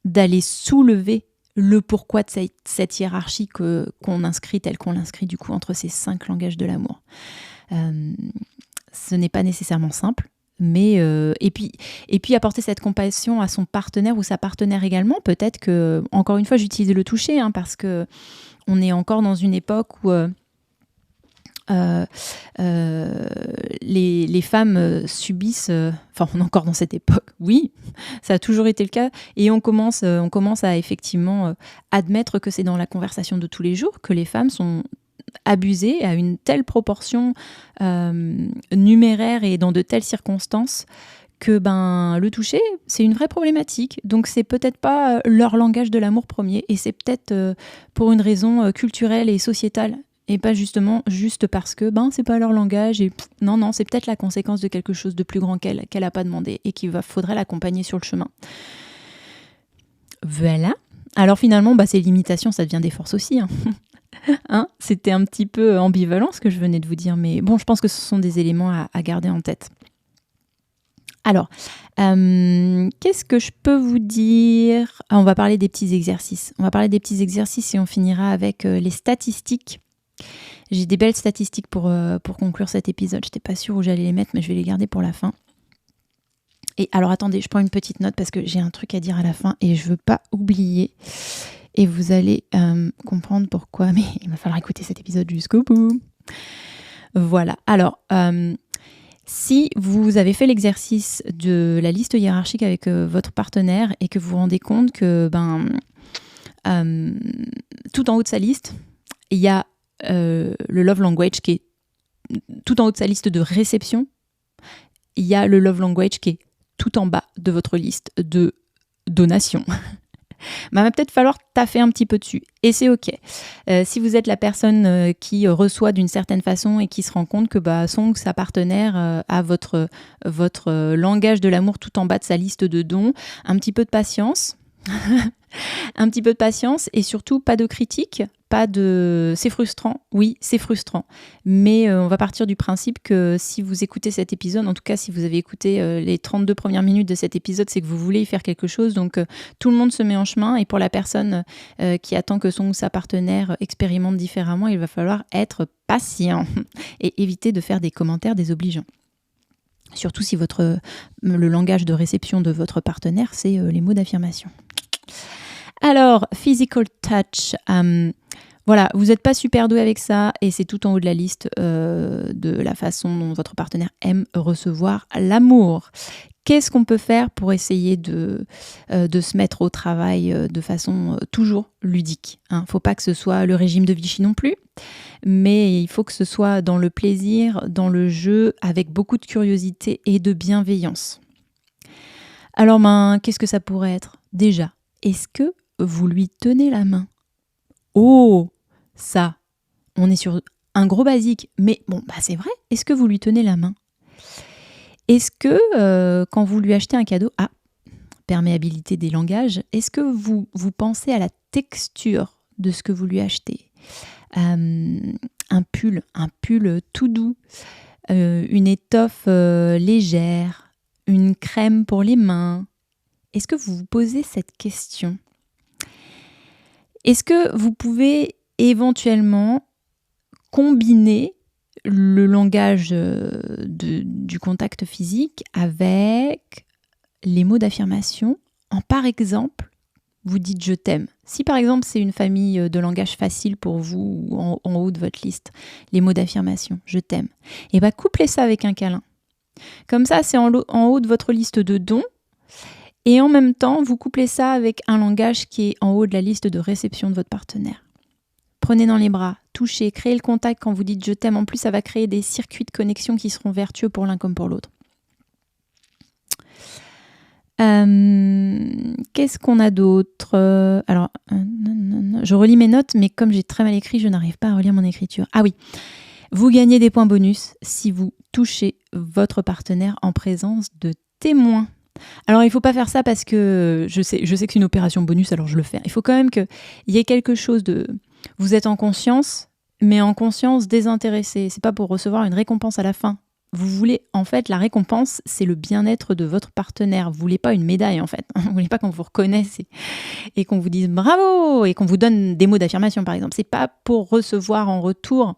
d'aller soulever le pourquoi de cette hiérarchie qu'on inscrit telle qu'on l'inscrit du coup entre ces 5 langages de l'amour. Ce n'est pas nécessairement simple, mais et puis apporter cette compassion à son partenaire ou sa partenaire également. Peut-être que, encore une fois, j'utilise le toucher parce que on est encore dans une époque où les femmes subissent, on est encore dans cette époque, oui, ça a toujours été le cas, et on commence à effectivement admettre que c'est dans la conversation de tous les jours que les femmes sont abusées à une telle proportion numéraire et dans de telles circonstances que le toucher, c'est une vraie problématique. Donc c'est peut-être pas leur langage de l'amour premier, et c'est peut-être pour une raison culturelle et sociétale, et pas justement juste parce que c'est pas leur langage. Et non, c'est peut-être la conséquence de quelque chose de plus grand qu'elle a pas demandé et qu'il faudrait l'accompagner sur le chemin. Voilà. Alors finalement, ces limitations, ça devient des forces aussi. C'était un petit peu ambivalent ce que je venais de vous dire, mais bon, je pense que ce sont des éléments à garder en tête. Alors, qu'est-ce que je peux vous dire ? On va parler des petits exercices. On va parler des petits exercices et on finira avec les statistiques. J'ai des belles statistiques pour conclure cet épisode. Je n'étais pas sûre où j'allais les mettre, mais je vais les garder pour la fin. Et alors, attendez, je prends une petite note parce que j'ai un truc à dire à la fin et je ne veux pas oublier. Et vous allez comprendre pourquoi, mais il va falloir écouter cet épisode jusqu'au bout. Voilà. Alors, si vous avez fait l'exercice de la liste hiérarchique avec votre partenaire et que vous vous rendez compte que tout en haut de sa liste, il y a le love language qui est tout en haut de sa liste de réception, il y a le love language qui est tout en bas de votre liste de donation. Va peut-être falloir taffer un petit peu dessus. Et c'est OK. Si vous êtes la personne qui reçoit d'une certaine façon et qui se rend compte que son ou sa partenaire a votre langage de l'amour tout en bas de sa liste de dons, un petit peu de patience. Un petit peu de patience et surtout pas de critique, c'est frustrant, oui, c'est frustrant, mais on va partir du principe que si vous écoutez cet épisode, en tout cas si vous avez écouté les 32 premières minutes de cet épisode, c'est que vous voulez y faire quelque chose, donc tout le monde se met en chemin, et pour la personne qui attend que son ou sa partenaire expérimente différemment, il va falloir être patient et éviter de faire des commentaires désobligeants. Surtout si le langage de réception de votre partenaire, c'est les mots d'affirmation. Alors, physical touch, voilà, vous n'êtes pas super doué avec ça et c'est tout en haut de la liste de la façon dont votre partenaire aime recevoir l'amour. Qu'est-ce qu'on peut faire pour essayer de se mettre au travail de façon toujours ludique ? Faut pas que ce soit le régime de Vichy non plus, mais il faut que ce soit dans le plaisir, dans le jeu, avec beaucoup de curiosité et de bienveillance. Alors, qu'est-ce que ça pourrait être ? Déjà, est-ce que vous lui tenez la main? Oh, ça, on est sur un gros basique, mais bon, c'est vrai. Est-ce que vous lui tenez la main? Est-ce que quand vous lui achetez un cadeau, perméabilité des langages, est-ce que vous pensez à la texture de ce que vous lui achetez? Un pull tout doux, une étoffe légère, une crème pour les mains. Est-ce que vous vous posez cette question? Est-ce que vous pouvez éventuellement combiner le langage du contact physique avec les mots d'affirmation par exemple, vous dites « je t'aime ». Si par exemple c'est une famille de langage facile pour vous ou en haut de votre liste, les mots d'affirmation « je t'aime », et couplez ça avec un câlin. Comme ça, c'est en haut de votre liste de dons et en même temps, vous couplez ça avec un langage qui est en haut de la liste de réception de votre partenaire. Prenez dans les bras, touchez, créez le contact quand vous dites « je t'aime ». En plus, ça va créer des circuits de connexion qui seront vertueux pour l'un comme pour l'autre. Qu'est-ce qu'on a d'autre? Alors, je relis mes notes, mais comme j'ai très mal écrit, je n'arrive pas à relire mon écriture. Ah oui, vous gagnez des points bonus si vous touchez votre partenaire en présence de témoins. Alors, il ne faut pas faire ça parce que je sais que c'est une opération bonus, alors je le fais. Il faut quand même qu'il y ait quelque chose de... Vous êtes en conscience, mais en conscience désintéressée. C'est pas pour recevoir une récompense à la fin. Vous voulez, en fait, la récompense, c'est le bien-être de votre partenaire. Vous voulez pas une médaille, en fait. Vous voulez pas qu'on vous reconnaisse et qu'on vous dise bravo et qu'on vous donne des mots d'affirmation, par exemple. C'est pas pour recevoir en retour.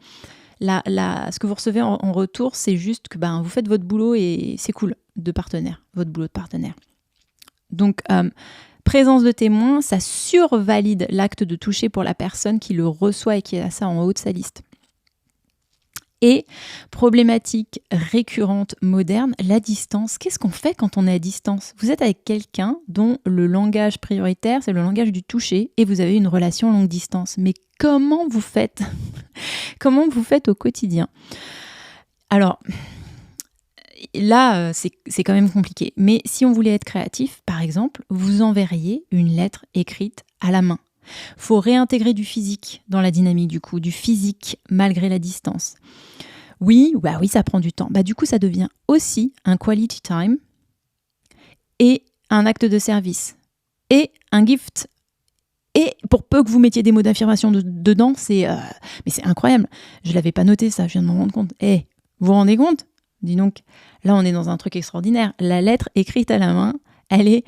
Ce que vous recevez en retour, c'est juste que vous faites votre boulot et c'est cool de partenaire, votre boulot de partenaire. Donc, présence de témoin, ça survalide l'acte de toucher pour la personne qui le reçoit et qui a ça en haut de sa liste. Et problématique récurrente moderne, la distance. Qu'est-ce qu'on fait quand on est à distance? Vous êtes avec quelqu'un dont le langage prioritaire, c'est le langage du toucher et vous avez une relation longue distance. Mais comment vous faites? Comment vous faites au quotidien? Alors, là, c'est quand même compliqué. Mais si on voulait être créatif, par exemple, vous enverriez une lettre écrite à la main. Faut réintégrer du physique dans la dynamique du physique malgré la distance. Oui, ça prend du temps. Du coup, ça devient aussi un quality time et un acte de service et un gift. Et pour peu que vous mettiez des mots d'affirmation dedans, mais c'est incroyable. Je l'avais pas noté ça, je viens de m'en rendre compte. Vous vous rendez compte? Dis donc, là on est dans un truc extraordinaire. La lettre écrite à la main, elle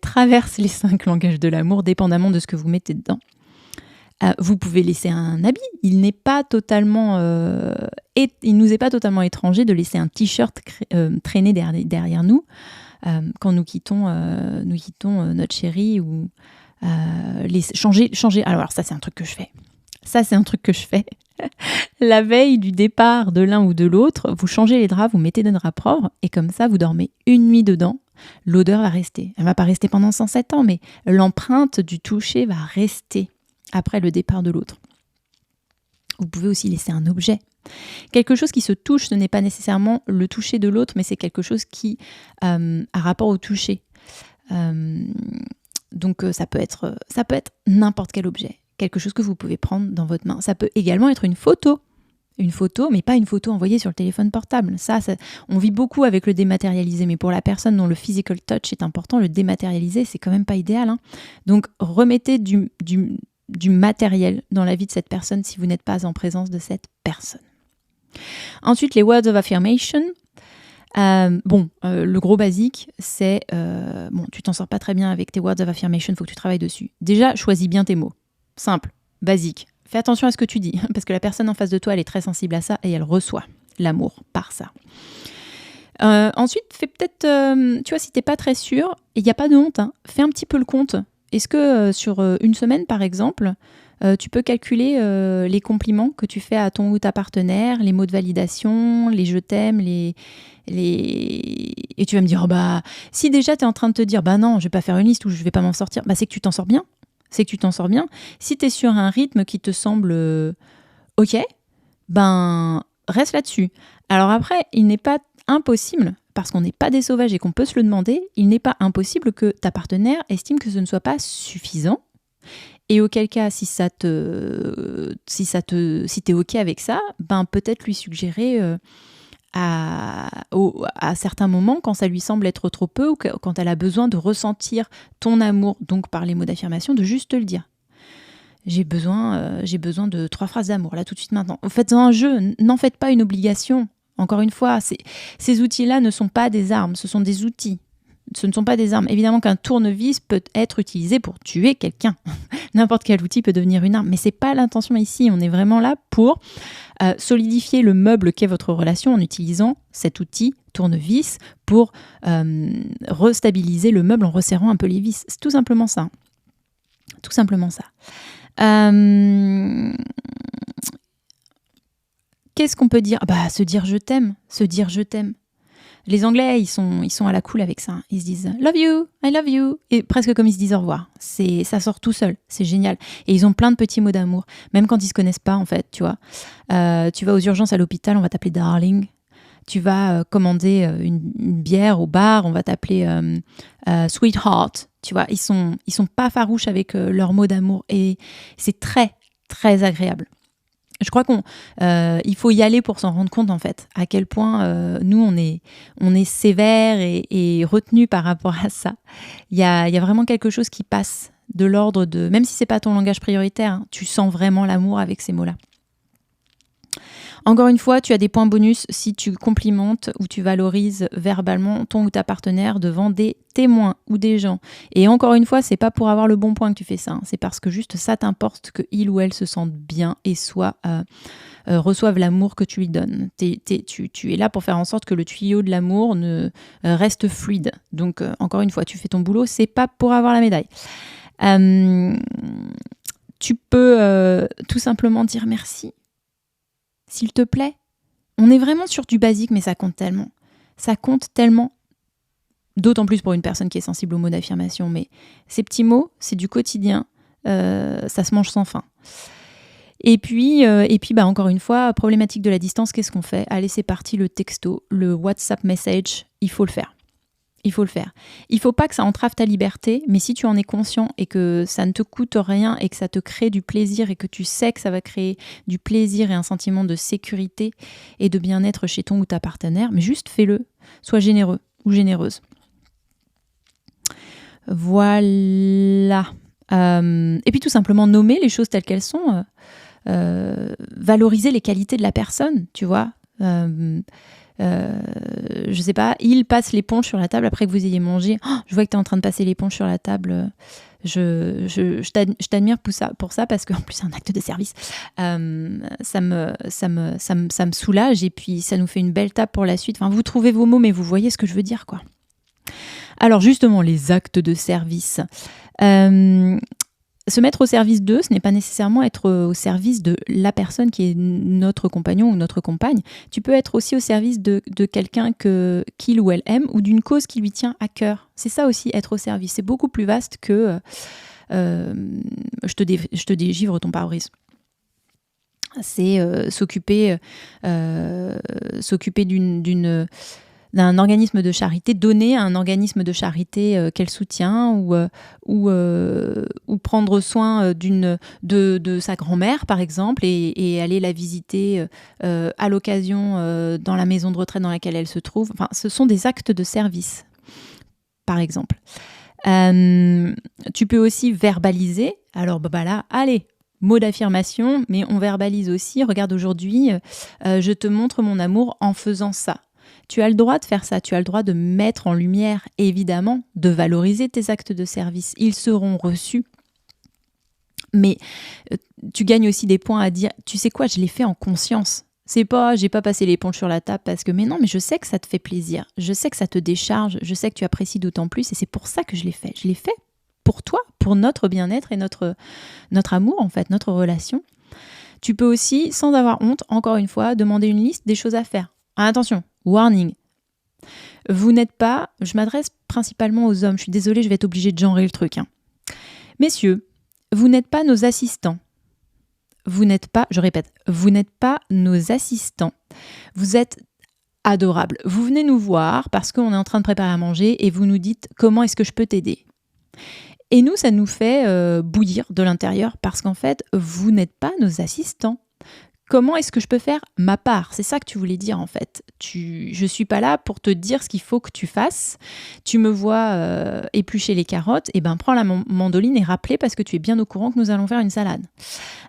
traverse les 5 langages de l'amour, dépendamment de ce que vous mettez dedans. Vous pouvez laisser un habit. Il nous est pas totalement étranger de laisser un t-shirt traîner derrière nous quand nous quittons notre chéri ou changer. Alors ça, c'est un truc que je fais. La veille du départ de l'un ou de l'autre, vous changez les draps, vous mettez des draps propres et comme ça, vous dormez une nuit dedans. L'odeur va rester. Elle ne va pas rester pendant 107 ans, mais l'empreinte du toucher va rester après le départ de l'autre. Vous pouvez aussi laisser un objet. Quelque chose qui se touche, ce n'est pas nécessairement le toucher de l'autre, mais c'est quelque chose qui a rapport au toucher. Donc ça peut être n'importe quel objet. Quelque chose que vous pouvez prendre dans votre main. Ça peut également être une photo. Une photo, mais pas une photo envoyée sur le téléphone portable. Ça, on vit beaucoup avec le dématérialisé, mais pour la personne dont le physical touch est important, le dématérialisé, c'est quand même pas idéal. Donc, remettez du matériel dans la vie de cette personne si vous n'êtes pas en présence de cette personne. Ensuite, les words of affirmation. Le gros basique, c'est tu t'en sors pas très bien avec tes words of affirmation, il faut que tu travailles dessus. Déjà, choisis bien tes mots. Simple, basique. Fais attention à ce que tu dis, parce que la personne en face de toi, elle est très sensible à ça et elle reçoit l'amour par ça. Ensuite, fais peut-être, tu vois, si t'es pas très sûr, il n'y a pas de honte, fais un petit peu le compte. Est-ce que sur une semaine, par exemple, tu peux calculer les compliments que tu fais à ton ou ta partenaire, les mots de validation, les je t'aime, et tu vas me dire, si déjà tu es en train de te dire, non, je vais pas faire une liste ou je vais pas m'en sortir, c'est que tu t'en sors bien. Si tu es sur un rythme qui te semble OK, reste là-dessus. Alors après, il n'est pas impossible, parce qu'on n'est pas des sauvages et qu'on peut se le demander, il n'est pas impossible que ta partenaire estime que ce ne soit pas suffisant Et auquel cas, si t'es OK avec ça, ben peut-être lui suggérer à certains moments, quand ça lui semble être trop peu ou quand elle a besoin de ressentir ton amour, donc par les mots d'affirmation, de juste te le dire. J'ai besoin de 3 phrases d'amour, là, tout de suite, maintenant. Faites-en un jeu, n'en faites pas une obligation. Encore une fois, ces outils-là ne sont pas des armes, ce sont des outils. Ce ne sont pas des armes. Évidemment qu'un tournevis peut être utilisé pour tuer quelqu'un. N'importe quel outil peut devenir une arme, mais c'est pas l'intention ici. On est vraiment là pour solidifier le meuble qu'est votre relation en utilisant cet outil tournevis pour restabiliser le meuble en resserrant un peu les vis. C'est tout simplement ça. Tout simplement ça. Qu'est-ce qu'on peut dire ? Se dire je t'aime, se dire je t'aime. Les Anglais, ils sont à la cool avec ça. Ils se disent « love you, I love you ». Et presque comme ils se disent au revoir. Ça sort tout seul, c'est génial. Et ils ont plein de petits mots d'amour, même quand ils se connaissent pas, en fait, tu vois. Tu vas aux urgences à l'hôpital, on va t'appeler darling. Tu vas commander une bière au bar, on va t'appeler sweetheart. Tu vois, ils sont pas farouches avec leurs mots d'amour. Et c'est très, très agréable. Je crois il faut y aller pour s'en rendre compte, en fait, à quel point nous, on est sévère et retenu par rapport à ça. Il y a vraiment quelque chose qui passe de l'ordre de... Même si c'est pas ton langage prioritaire, hein, tu sens vraiment l'amour avec ces mots-là. Encore une fois, tu as des points bonus si tu complimentes ou tu valorises verbalement ton ou ta partenaire devant des témoins ou des gens. Et encore une fois, c'est pas pour avoir le bon point que tu fais ça, hein. C'est parce que juste ça t'importe qu'il ou elle se sente bien et reçoive l'amour que tu lui donnes. Tu es là pour faire en sorte que le tuyau de l'amour reste fluide. Donc, encore une fois, tu fais ton boulot, c'est pas pour avoir la médaille. Tu peux tout simplement dire merci. S'il te plaît. On est vraiment sur du basique, mais ça compte tellement. Ça compte tellement. D'autant plus pour une personne qui est sensible aux mots d'affirmation. Mais ces petits mots, c'est du quotidien. Ça se mange sans fin. Et puis encore une fois, problématique de la distance, qu'est-ce qu'on fait ? Allez, c'est parti, le texto, le WhatsApp message, il faut le faire. Il faut le faire. Il ne faut pas que ça entrave ta liberté, mais si tu en es conscient et que ça ne te coûte rien et que ça te crée du plaisir et que tu sais que ça va créer du plaisir et un sentiment de sécurité et de bien-être chez ton ou ta partenaire, mais juste fais-le. Sois généreux ou généreuse. Voilà. Et puis tout simplement nommer les choses telles qu'elles sont. Valoriser les qualités de la personne, tu vois. Je sais pas, il passe l'éponge sur la table après que vous ayez mangé. Oh, je vois que tu es en train de passer l'éponge sur la table. Je t'admire pour ça parce qu'en plus c'est un acte de service. Ça me soulage et puis ça nous fait une belle tape pour la suite. Enfin, vous trouvez vos mots, mais vous voyez ce que je veux dire, quoi. Alors justement, les actes de service. Se mettre au service d'eux, ce n'est pas nécessairement être au service de la personne qui est notre compagnon ou notre compagne. Tu peux être aussi au service de quelqu'un qu'il ou elle aime ou d'une cause qui lui tient à cœur. C'est ça aussi, être au service. C'est beaucoup plus vaste que je te dégivre ton pare-brise. C'est s'occuper d'un organisme de charité, donner à un organisme de charité qu'elle soutient ou prendre soin de sa grand-mère, par exemple, et aller la visiter à l'occasion dans la maison de retraite dans laquelle elle se trouve. Enfin, ce sont des actes de service, par exemple. Tu peux aussi verbaliser. Alors, là, allez, mot d'affirmation, mais on verbalise aussi. Regarde, aujourd'hui, je te montre mon amour en faisant ça. Tu as le droit de faire ça, tu as le droit de mettre en lumière, évidemment, de valoriser tes actes de service. Ils seront reçus. Mais tu gagnes aussi des points à dire, tu sais quoi, je l'ai fait en conscience. C'est pas, j'ai pas passé l'éponge sur la table parce que, mais non, mais je sais que ça te fait plaisir. Je sais que ça te décharge. Je sais que tu apprécies d'autant plus et c'est pour ça que je l'ai fait. Je l'ai fait pour toi, pour notre bien-être et notre amour, en fait, notre relation. Tu peux aussi, sans avoir honte, encore une fois, demander une liste des choses à faire. Attention, warning. Vous n'êtes pas, je m'adresse principalement aux hommes, je suis désolée, je vais être obligée de genrer le truc. Messieurs, vous n'êtes pas nos assistants. Vous n'êtes pas, je répète, vous n'êtes pas nos assistants. Vous êtes adorables. Vous venez nous voir parce qu'on est en train de préparer à manger et vous nous dites comment est-ce que je peux t'aider. Et nous, ça nous fait bouillir de l'intérieur parce qu'en fait, vous n'êtes pas nos assistants. Comment est-ce que je peux faire ma part? C'est ça que tu voulais dire en fait. Je suis pas là pour te dire ce qu'il faut que tu fasses. Tu me vois éplucher les carottes, et ben prends la mandoline et rappelez parce que tu es bien au courant que nous allons faire une salade.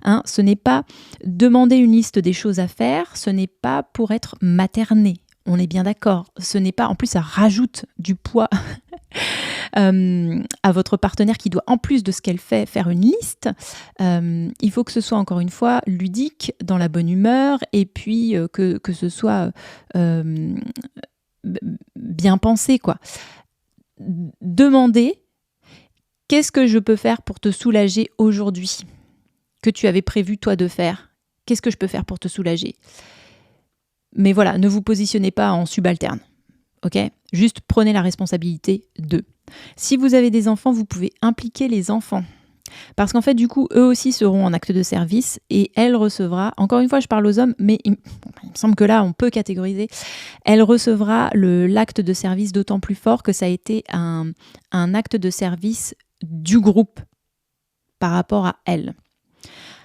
Hein, ce n'est pas demander une liste des choses à faire, ce n'est pas pour être materné. On est bien d'accord. Ce n'est pas, en plus ça rajoute du poids à votre partenaire qui doit, en plus de ce qu'elle fait, faire une liste. Il faut que ce soit, encore une fois, ludique, dans la bonne humeur, et puis que ce soit bien pensé, quoi. Demandez, qu'est-ce que je peux faire pour te soulager aujourd'hui, que tu avais prévu, toi, de faire? Qu'est-ce que je peux faire pour te soulager? Mais voilà, ne vous positionnez pas en subalterne. Ok ? Juste prenez la responsabilité d'eux. Si vous avez des enfants, vous pouvez impliquer les enfants. Parce qu'en fait, du coup, eux aussi seront en acte de service et elle recevra, encore une fois, je parle aux hommes, mais il me semble que là, on peut catégoriser, elle recevra l'acte de service d'autant plus fort que ça a été un acte de service du groupe par rapport à elle.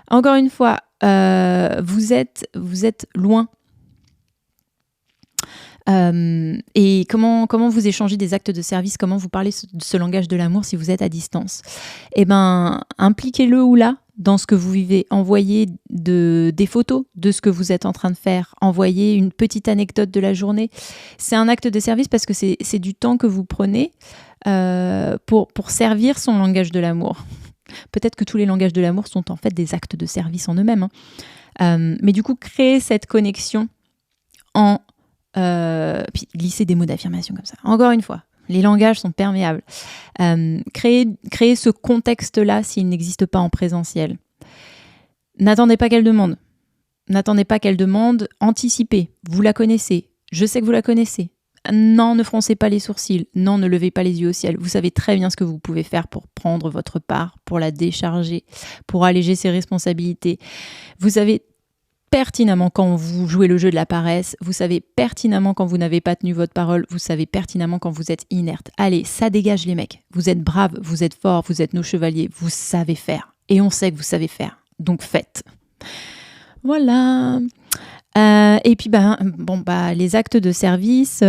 Encore une fois, vous êtes loin. Et comment vous échangez des actes de service, comment vous parlez de ce langage de l'amour si vous êtes à distance? Eh ben, impliquez-le ou là dans ce que vous vivez. Envoyez des photos de ce que vous êtes en train de faire. Envoyez une petite anecdote de la journée. C'est un acte de service parce que c'est du temps que vous prenez pour servir son langage de l'amour. Peut-être que tous les langages de l'amour sont en fait des actes de service en eux-mêmes. Mais du coup, créez cette connexion puis glisser des mots d'affirmation comme ça. Encore une fois, les langages sont perméables. Créer ce contexte-là s'il n'existe pas en présentiel. N'attendez pas qu'elle demande. Anticipez. Vous la connaissez. Je sais que vous la connaissez. Non, ne froncez pas les sourcils. Non, ne levez pas les yeux au ciel. Vous savez très bien ce que vous pouvez faire pour prendre votre part, pour la décharger, pour alléger ses responsabilités. Vous savez pertinemment quand vous jouez le jeu de la paresse, vous savez pertinemment quand vous n'avez pas tenu votre parole, vous savez pertinemment quand vous êtes inerte. Allez, ça dégage les mecs. Vous êtes braves, vous êtes forts, vous êtes nos chevaliers, vous savez faire. Et on sait que vous savez faire. Donc faites. Voilà. Et puis, les actes de service...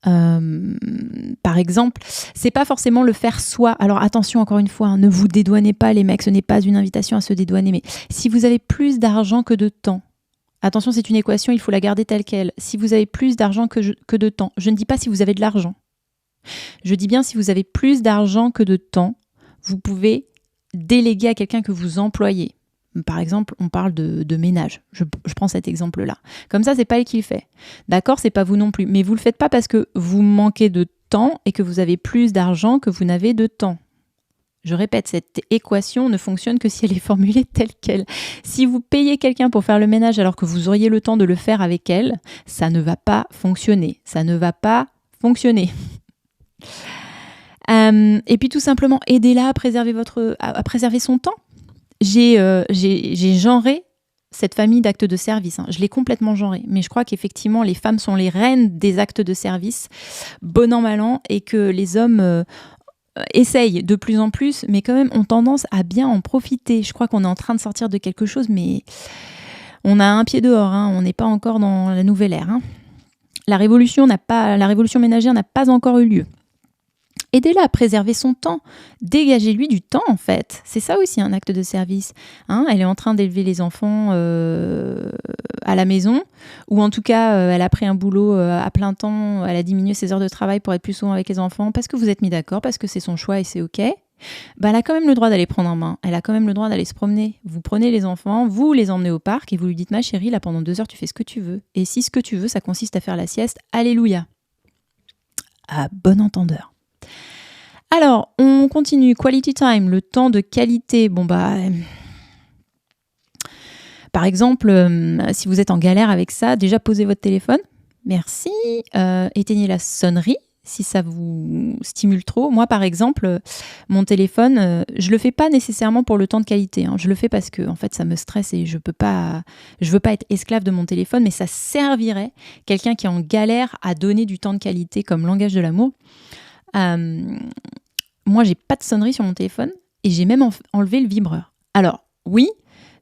par exemple, c'est pas forcément le faire soi. Alors attention, encore une fois, ne vous dédouanez pas les mecs, ce n'est pas une invitation à se dédouaner, mais si vous avez plus d'argent que de temps, attention, c'est une équation, il faut la garder telle qu'elle. Si vous avez plus d'argent que de temps, je ne dis pas si vous avez de l'argent, je dis bien si vous avez plus d'argent que de temps, vous pouvez déléguer à quelqu'un que vous employez. Par exemple, on parle de ménage. Je prends cet exemple-là. Comme ça, c'est pas elle qui le fait. D'accord, c'est pas vous non plus. Mais vous le faites pas parce que vous manquez de temps et que vous avez plus d'argent que vous n'avez de temps. Je répète, cette équation ne fonctionne que si elle est formulée telle qu'elle. Si vous payez quelqu'un pour faire le ménage alors que vous auriez le temps de le faire avec elle, ça ne va pas fonctionner. Ça ne va pas fonctionner. Et puis tout simplement, aidez-la à préserver son temps. J'ai genré cette famille d'actes de service. Je l'ai complètement genré. Mais je crois qu'effectivement, les femmes sont les reines des actes de service, bon an, mal an, et que les hommes essayent de plus en plus, mais quand même ont tendance à bien en profiter. Je crois qu'on est en train de sortir de quelque chose, mais on a un pied dehors. On n'est pas encore dans la nouvelle ère. La révolution ménagère n'a pas encore eu lieu. Aidez-la à préserver son temps. Dégagez-lui du temps, en fait. C'est ça aussi un acte de service. Elle est en train d'élever les enfants à la maison, ou en tout cas, elle a pris un boulot à plein temps, elle a diminué ses heures de travail pour être plus souvent avec les enfants, parce que vous êtes mis d'accord, parce que c'est son choix et c'est OK. Elle a quand même le droit d'aller prendre en main. Elle a quand même le droit d'aller se promener. Vous prenez les enfants, vous les emmenez au parc et vous lui dites « Ma chérie, là, pendant 2 heures, tu fais ce que tu veux. Et si ce que tu veux, ça consiste à faire la sieste, alléluia. » À bon entendeur. Alors, on continue. Quality time, le temps de qualité. Par exemple, si vous êtes en galère avec ça, déjà posez votre téléphone. Merci. Éteignez la sonnerie si ça vous stimule trop. Moi, par exemple, mon téléphone, je le fais pas nécessairement pour le temps de qualité. Je le fais parce que, en fait, ça me stresse et je veux pas être esclave de mon téléphone, mais ça servirait quelqu'un qui est en galère à donner du temps de qualité comme langage de l'amour. moi, j'ai pas de sonnerie sur mon téléphone et j'ai même enlevé le vibreur. Alors, oui,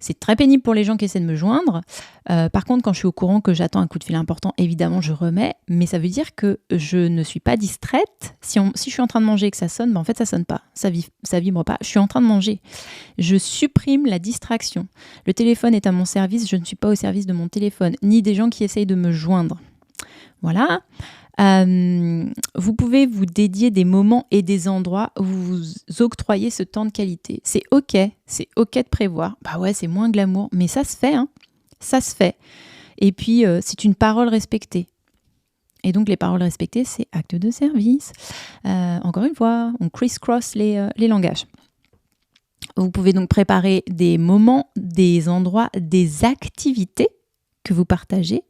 c'est très pénible pour les gens qui essaient de me joindre. Par contre, quand je suis au courant que j'attends un coup de fil important, évidemment, je remets. Mais ça veut dire que je ne suis pas distraite. Si je suis en train de manger et que ça sonne, en fait, ça sonne pas. Ça vibre pas. Je suis en train de manger. Je supprime la distraction. Le téléphone est à mon service. Je ne suis pas au service de mon téléphone, ni des gens qui essayent de me joindre. Voilà. Vous pouvez vous dédier des moments et des endroits où vous octroyez ce temps de qualité. C'est ok de prévoir. Bah ouais, c'est moins glamour, mais ça se fait, hein. Ça se fait. Et puis, c'est une parole respectée. Et donc, les paroles respectées, c'est acte de service. Encore une fois, on criss-cross les langages. Vous pouvez donc préparer des moments, des endroits, des activités que vous partagez.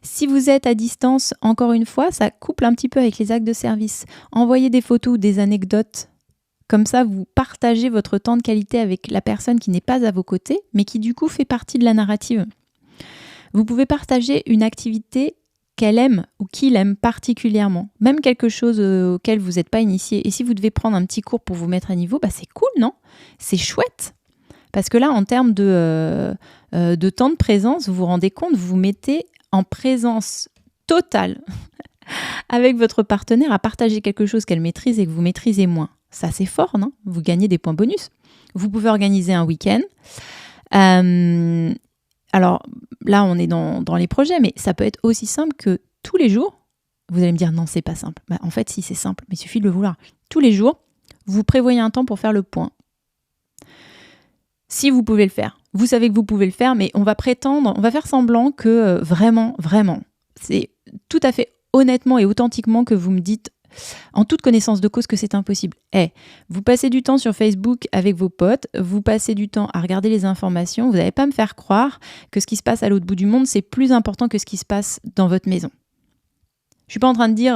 Si vous êtes à distance, encore une fois, ça couple un petit peu avec les actes de service. Envoyez des photos ou des anecdotes. Comme ça, vous partagez votre temps de qualité avec la personne qui n'est pas à vos côtés, mais qui du coup fait partie de la narrative. Vous pouvez partager une activité qu'elle aime ou qu'il aime particulièrement. Même quelque chose auquel vous n'êtes pas initié. Et si vous devez prendre un petit cours pour vous mettre à niveau, bah c'est cool, non ? C'est chouette. Parce que là, en termes de temps de présence, vous vous rendez compte, vous vous mettez en présence totale avec votre partenaire à partager quelque chose qu'elle maîtrise et que vous maîtrisez moins. Ça, c'est fort, non ? Vous gagnez des points bonus. Vous pouvez organiser un week-end. Alors là, on est dans les projets, mais ça peut être aussi simple que tous les jours. Vous allez me dire, non, c'est pas simple. Bah, en fait, si, c'est simple, mais il suffit de le vouloir. Tous les jours, vous prévoyez un temps pour faire le point. Si vous pouvez le faire, vous savez que vous pouvez le faire, mais on va faire semblant que vraiment, c'est tout à fait honnêtement et authentiquement que vous me dites en toute connaissance de cause que c'est impossible. Vous passez du temps sur Facebook avec vos potes, vous passez du temps à regarder les informations, vous n'allez pas me faire croire que ce qui se passe à l'autre bout du monde, c'est plus important que ce qui se passe dans votre maison. Je suis pas en train de dire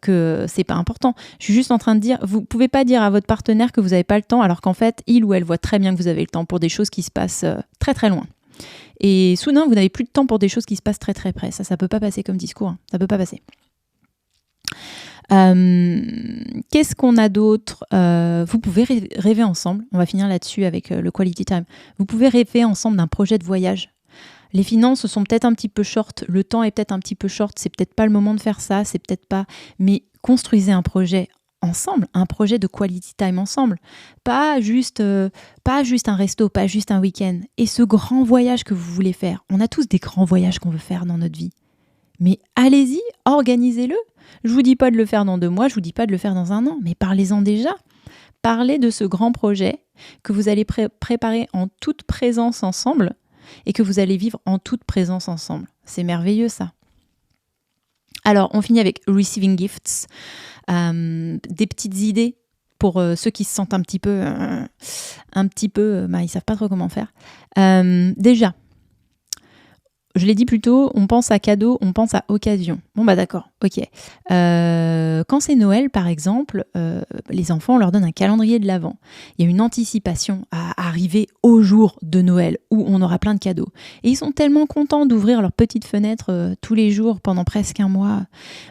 que c'est pas important. Je suis juste en train de dire, vous pouvez pas dire à votre partenaire que vous n'avez pas le temps, alors qu'en fait, il ou elle voit très bien que vous avez le temps pour des choses qui se passent très très loin. Et soudain, vous n'avez plus de temps pour des choses qui se passent très très près. Ça peut pas passer comme discours. Hein. Ça peut pas passer. Qu'est-ce qu'on a d'autre ? Vous pouvez rêver ensemble. On va finir là-dessus avec le quality time. Vous pouvez rêver ensemble d'un projet de voyage. Les finances sont peut-être un petit peu short, le temps est peut-être un petit peu short, c'est peut-être pas le moment de faire ça, c'est peut-être pas... Mais construisez un projet ensemble, un projet de quality time ensemble. Pas juste un resto, pas juste un week-end. Et ce grand voyage que vous voulez faire, on a tous des grands voyages qu'on veut faire dans notre vie. Mais allez-y, organisez-le. Je vous dis pas de le faire dans 2 mois, je vous dis pas de le faire dans 1 an, mais parlez-en déjà. Parlez de ce grand projet que vous allez préparer en toute présence ensemble et que vous allez vivre en toute présence ensemble. C'est merveilleux ça. Alors, on finit avec Receiving Gifts, des petites idées pour ceux qui se sentent un petit peu, ils savent pas trop comment faire. Déjà, je l'ai dit plus tôt, on pense à cadeau, on pense à occasion. Bon bah d'accord, ok. Quand c'est Noël par exemple, les enfants, on leur donne un calendrier de l'Avent. Il y a une anticipation à arriver au jour de Noël où on aura plein de cadeaux. Et ils sont tellement contents d'ouvrir leur petite fenêtre tous les jours pendant presque 1 mois.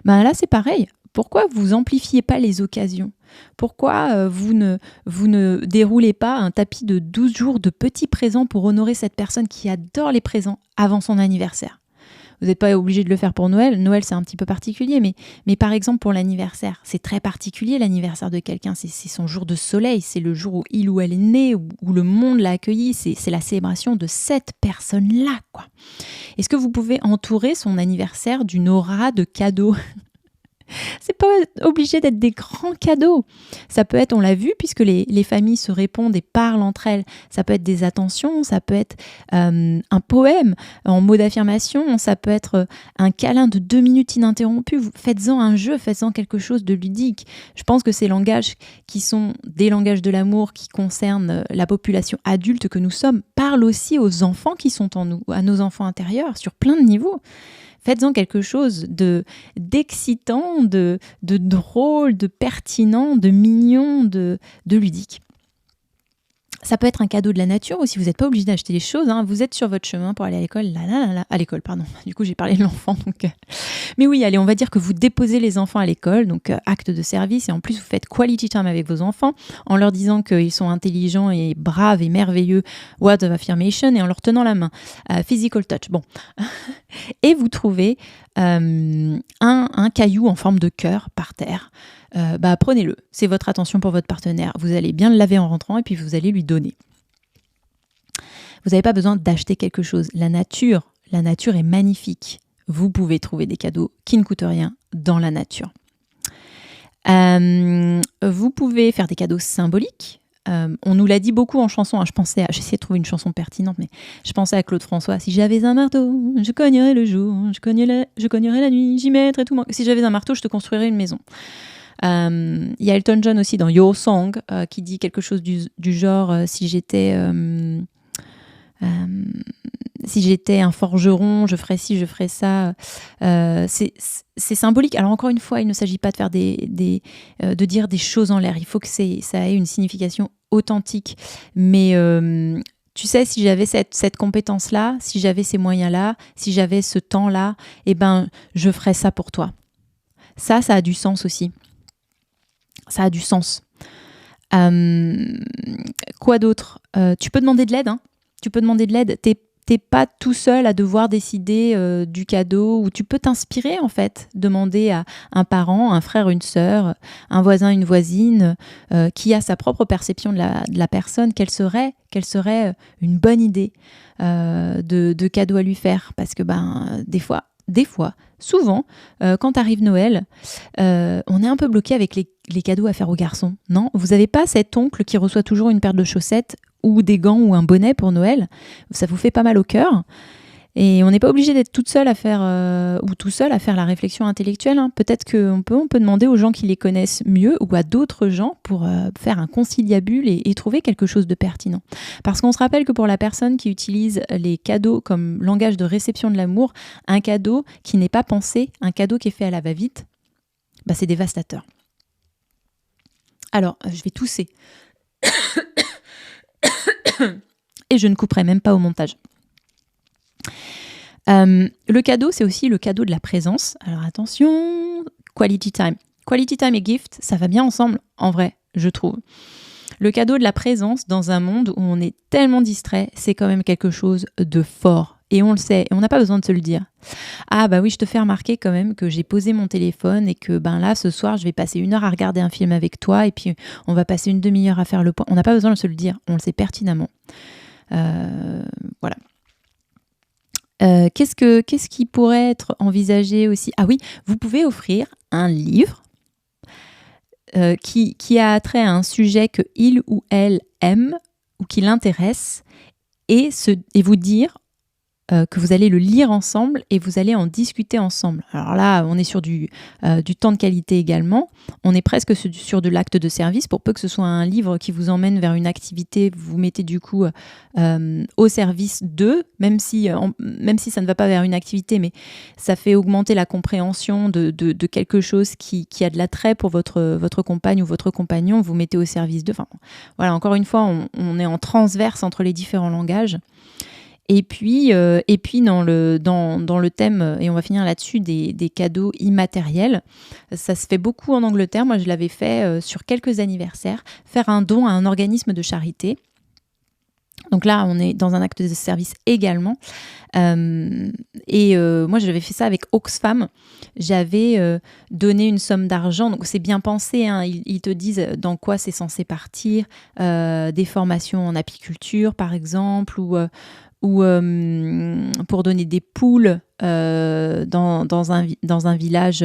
Ben là c'est pareil. Pourquoi vous amplifiez pas les occasions ? Pourquoi vous ne déroulez pas un tapis de 12 jours de petits présents pour honorer cette personne qui adore les présents avant son anniversaire ? Vous n'êtes pas obligé de le faire pour Noël. Noël, c'est un petit peu particulier, mais par exemple pour l'anniversaire, c'est très particulier l'anniversaire de quelqu'un. C'est son jour de soleil, c'est le jour où il ou elle est né, où le monde l'a accueilli. C'est la célébration de cette personne-là, quoi. Est-ce que vous pouvez entourer son anniversaire d'une aura de cadeaux ? C'est pas obligé d'être des grands cadeaux. Ça peut être, on l'a vu, puisque les familles se répondent et parlent entre elles. Ça peut être des attentions, ça peut être un poème en mot d'affirmation, ça peut être un câlin de 2 minutes ininterrompu. Faites-en un jeu, faites-en quelque chose de ludique. Je pense que ces langages qui sont des langages de l'amour qui concernent la population adulte que nous sommes, parlent aussi aux enfants qui sont en nous, à nos enfants intérieurs, sur plein de niveaux. Faites-en quelque chose d'excitant, de drôle, de pertinent, de mignon, de ludique. Ça peut être un cadeau de la nature aussi, vous n'êtes pas obligé d'acheter des choses, hein. Vous êtes sur votre chemin pour aller à l'école, à l'école, pardon. Du coup, j'ai parlé de l'enfant. Mais oui, allez, on va dire que vous déposez les enfants à l'école, donc acte de service, et en plus, vous faites quality time avec vos enfants en leur disant qu'ils sont intelligents et braves et merveilleux, words of affirmation, et en leur tenant la main. Physical touch, bon. Et vous trouvez un caillou en forme de cœur par terre. Prenez-le, c'est votre attention pour votre partenaire. Vous allez bien le laver en rentrant et puis vous allez lui donner. Vous n'avez pas besoin d'acheter quelque chose. La nature est magnifique. Vous pouvez trouver des cadeaux qui ne coûtent rien dans la nature. Vous pouvez faire des cadeaux symboliques. On nous l'a dit beaucoup en chanson. J'essayais de trouver une chanson pertinente, mais je pensais à Claude François. Si j'avais un marteau, je cognerais le jour, je cognerais la nuit, j'y mettrais tout mon... Si j'avais un marteau, je te construirais une maison. Il y a Elton John aussi dans Your Song qui dit quelque chose du genre si j'étais un forgeron, je ferais ci, je ferais ça. C'est symbolique. Alors encore une fois, il ne s'agit pas de faire de dire des choses en l'air. Il faut que ça ait une signification authentique. Mais tu sais, si j'avais cette compétence-là, si j'avais ces moyens-là, si j'avais ce temps-là, je ferais ça pour toi. Ça a du sens aussi. Ça a du sens. Quoi d'autre ? Tu peux demander de l'aide. Hein. Tu peux demander de l'aide. T'es pas tout seul à devoir décider du cadeau, ou tu peux t'inspirer en fait. Demander à un parent, un frère, une sœur, un voisin, une voisine qui a sa propre perception de la personne. Quelle serait une bonne idée de cadeau à lui faire ? Parce que des fois, souvent, quand arrive Noël, on est un peu bloqué avec les cadeaux à faire aux garçons. Non ? Vous n'avez pas cet oncle qui reçoit toujours une paire de chaussettes ou des gants ou un bonnet pour Noël. Ça vous fait pas mal au cœur. Et on n'est pas obligé d'être toute seule à faire ou tout seul à faire la réflexion intellectuelle. Hein. Peut-être qu'on peut demander aux gens qui les connaissent mieux ou à d'autres gens pour faire un conciliabule et trouver quelque chose de pertinent. Parce qu'on se rappelle que pour la personne qui utilise les cadeaux comme langage de réception de l'amour, un cadeau qui n'est pas pensé, un cadeau qui est fait à la va-vite, c'est dévastateur. Alors, je vais tousser. Et je ne couperai même pas au montage. Le cadeau, c'est aussi le cadeau de la présence. Alors attention, quality time. Quality time et gift, ça va bien ensemble, en vrai, je trouve. Le cadeau de la présence dans un monde où on est tellement distrait, c'est quand même quelque chose de fort. Et on le sait, et on n'a pas besoin de se le dire. Ah oui, je te fais remarquer quand même que j'ai posé mon téléphone et que là, ce soir, je vais passer 1 heure à regarder un film avec toi et puis on va passer une demi-heure à faire le point. On n'a pas besoin de se le dire, on le sait pertinemment. Voilà. Qu'est-ce qui pourrait être envisagé aussi ? Ah oui, vous pouvez offrir un livre qui a trait à un sujet que il ou elle aime ou qui l'intéresse et vous dire que vous allez le lire ensemble et vous allez en discuter ensemble. Alors là, on est sur du temps de qualité également. On est presque sur de l'acte de service. Pour peu que ce soit un livre qui vous emmène vers une activité, vous vous mettez du coup au service d'eux, même si ça ne va pas vers une activité, mais ça fait augmenter la compréhension de quelque chose qui a de l'attrait pour votre compagne ou votre compagnon. Vous mettez au service d'eux. Enfin, voilà, encore une fois, on est en transverse entre les différents langages. Et puis dans le thème, et on va finir là-dessus, des cadeaux immatériels, ça se fait beaucoup en Angleterre. Moi, je l'avais fait sur quelques anniversaires, faire un don à un organisme de charité. Donc là, on est dans un acte de service également. Moi, j'avais fait ça avec Oxfam. J'avais donné une somme d'argent. Donc, c'est bien pensé. Hein. Ils te disent dans quoi c'est censé partir. Des formations en apiculture, par exemple, ou pour donner des poules dans un village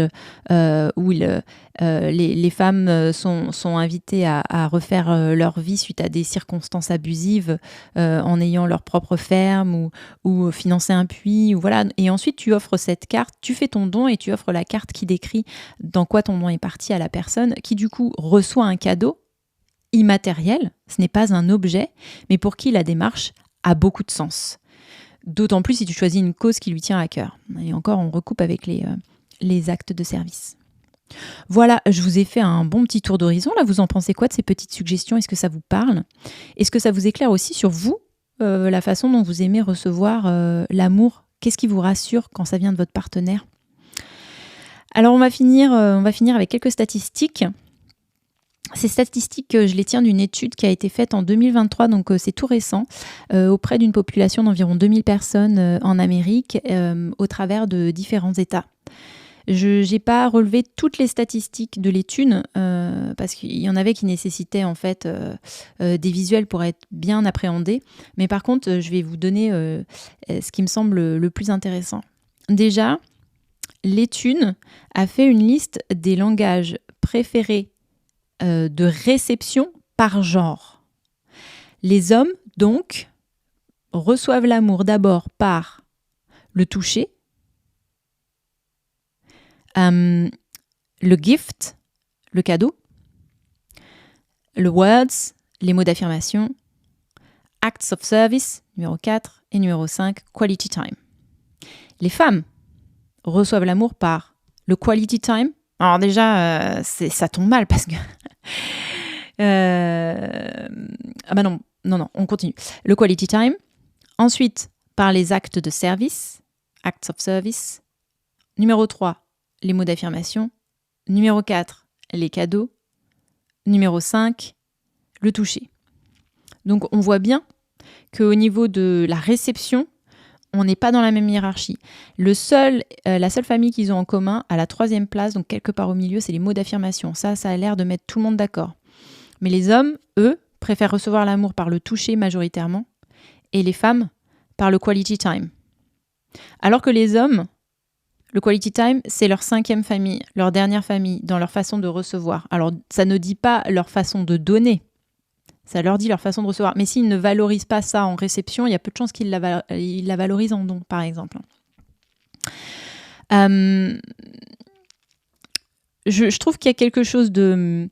où les femmes sont invitées à refaire leur vie suite à des circonstances abusives en ayant leur propre ferme ou financer un puits. Voilà. Et ensuite, tu offres cette carte, tu fais ton don et tu offres la carte qui décrit dans quoi ton don est parti à la personne qui, du coup, reçoit un cadeau immatériel. Ce n'est pas un objet, mais pour qui la démarche a beaucoup de sens. D'autant plus si tu choisis une cause qui lui tient à cœur. Et encore, on recoupe avec les actes de service. Voilà, je vous ai fait un bon petit tour d'horizon. Là, vous en pensez quoi de ces petites suggestions? Est-ce que ça vous parle? Est-ce que ça vous éclaire aussi sur vous, la façon dont vous aimez recevoir l'amour? Qu'est-ce qui vous rassure quand ça vient de votre partenaire? Alors, on va finir avec quelques statistiques. Ces statistiques, je les tiens d'une étude qui a été faite en 2023, donc c'est tout récent, auprès d'une population d'environ 2000 personnes en Amérique, au travers de différents États. Je n'ai pas relevé toutes les statistiques de l'étude parce qu'il y en avait qui nécessitaient en fait des visuels pour être bien appréhendés. Mais par contre, je vais vous donner ce qui me semble le plus intéressant. Déjà, l'étude a fait une liste des langages préférés de réception par genre. Les hommes, donc, reçoivent l'amour d'abord par le toucher, le gift, le cadeau, le words, les mots d'affirmation, acts of service, numéro 4, et numéro 5, quality time. Les femmes reçoivent l'amour par le quality time. Alors déjà, ça tombe mal parce que... ah bah non, on continue. Le quality time. Ensuite, par les actes de service, acts of service. Numéro 3, les mots d'affirmation. Numéro 4, les cadeaux. Numéro 5, le toucher. Donc on voit bien qu'au niveau de la réception, on n'est pas dans la même hiérarchie. La seule famille qu'ils ont en commun, à la 3e place, donc quelque part au milieu, c'est les mots d'affirmation. Ça a l'air de mettre tout le monde d'accord. Mais les hommes, eux, préfèrent recevoir l'amour par le toucher majoritairement, et les femmes par le quality time. Alors que les hommes, le quality time, c'est leur 5e famille, leur dernière famille, dans leur façon de recevoir. Alors, ça ne dit pas leur façon de donner, ça leur dit leur façon de recevoir. Mais s'ils ne valorisent pas ça en réception, il y a peu de chances qu'ils la valorisent en don, par exemple. Je trouve qu'il y a quelque chose de...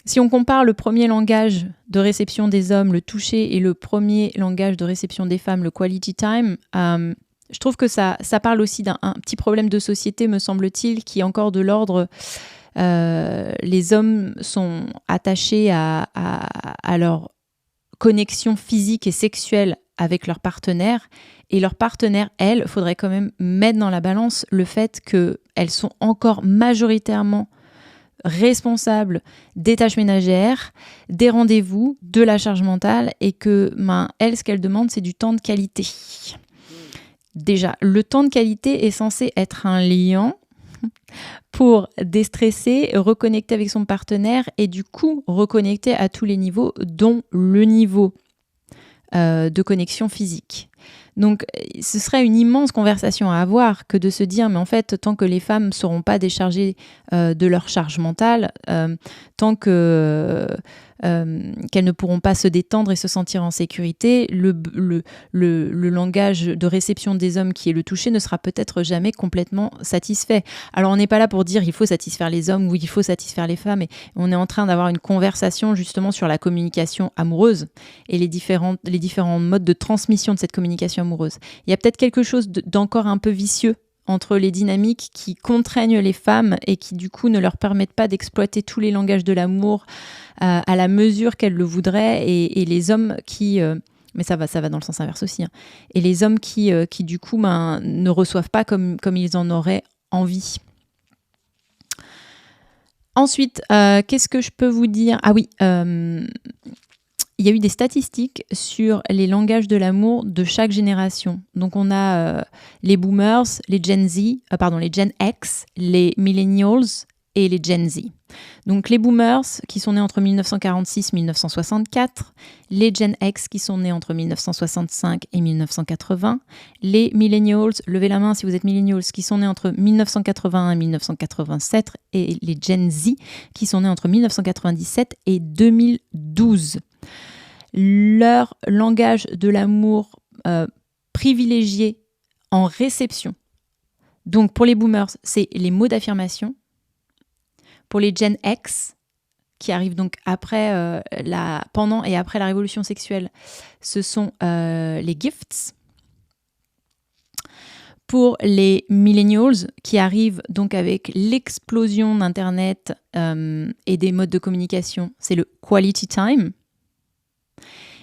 Si on compare le premier langage de réception des hommes, le toucher, et le premier langage de réception des femmes, le quality time, je trouve que ça parle aussi d'un petit problème de société, me semble-t-il, qui est encore de l'ordre... les hommes sont attachés à leur connexion physique et sexuelle avec leur partenaire, et leur partenaire, elles, faudrait quand même mettre dans la balance le fait qu'elles sont encore majoritairement responsables des tâches ménagères, des rendez-vous, de la charge mentale, et que elles, ce qu'elles demandent, c'est du temps de qualité. Déjà, le temps de qualité est censé être un lien pour déstresser, reconnecter avec son partenaire et du coup reconnecter à tous les niveaux, dont le niveau de connexion physique. Donc ce serait une immense conversation à avoir que de se dire mais en fait tant que les femmes ne seront pas déchargées de leur charge mentale, tant que qu'elles ne pourront pas se détendre et se sentir en sécurité, le langage de réception des hommes qui est le toucher ne sera peut-être jamais complètement satisfait. Alors on n'est pas là pour dire il faut satisfaire les hommes ou il faut satisfaire les femmes, mais on est en train d'avoir une conversation justement sur la communication amoureuse et les différents modes de transmission de cette communication amoureuse. Il y a peut-être quelque chose d'encore un peu vicieux entre les dynamiques qui contraignent les femmes et qui du coup ne leur permettent pas d'exploiter tous les langages de l'amour à la mesure qu'elles le voudraient, et les hommes qui... mais ça va dans le sens inverse aussi. Hein. Et les hommes qui du coup ne reçoivent pas comme ils en auraient envie. Ensuite, qu'est-ce que je peux vous dire ? Ah oui, il y a eu des statistiques sur les langages de l'amour de chaque génération. Donc on a les boomers, les Gen X, les millennials et les Gen Z. Donc les boomers qui sont nés entre 1946 et 1964, les Gen X qui sont nés entre 1965 et 1980, les millennials, levez la main si vous êtes millennials, qui sont nés entre 1981 et 1987, et les Gen Z qui sont nés entre 1997 et 2012. Leur langage de l'amour privilégié en réception. Donc pour les boomers, c'est les mots d'affirmation. Pour les Gen X, qui arrivent donc après, pendant et après la révolution sexuelle, ce sont les gifts. Pour les millennials qui arrivent donc avec l'explosion d'Internet et des modes de communication, c'est le quality time.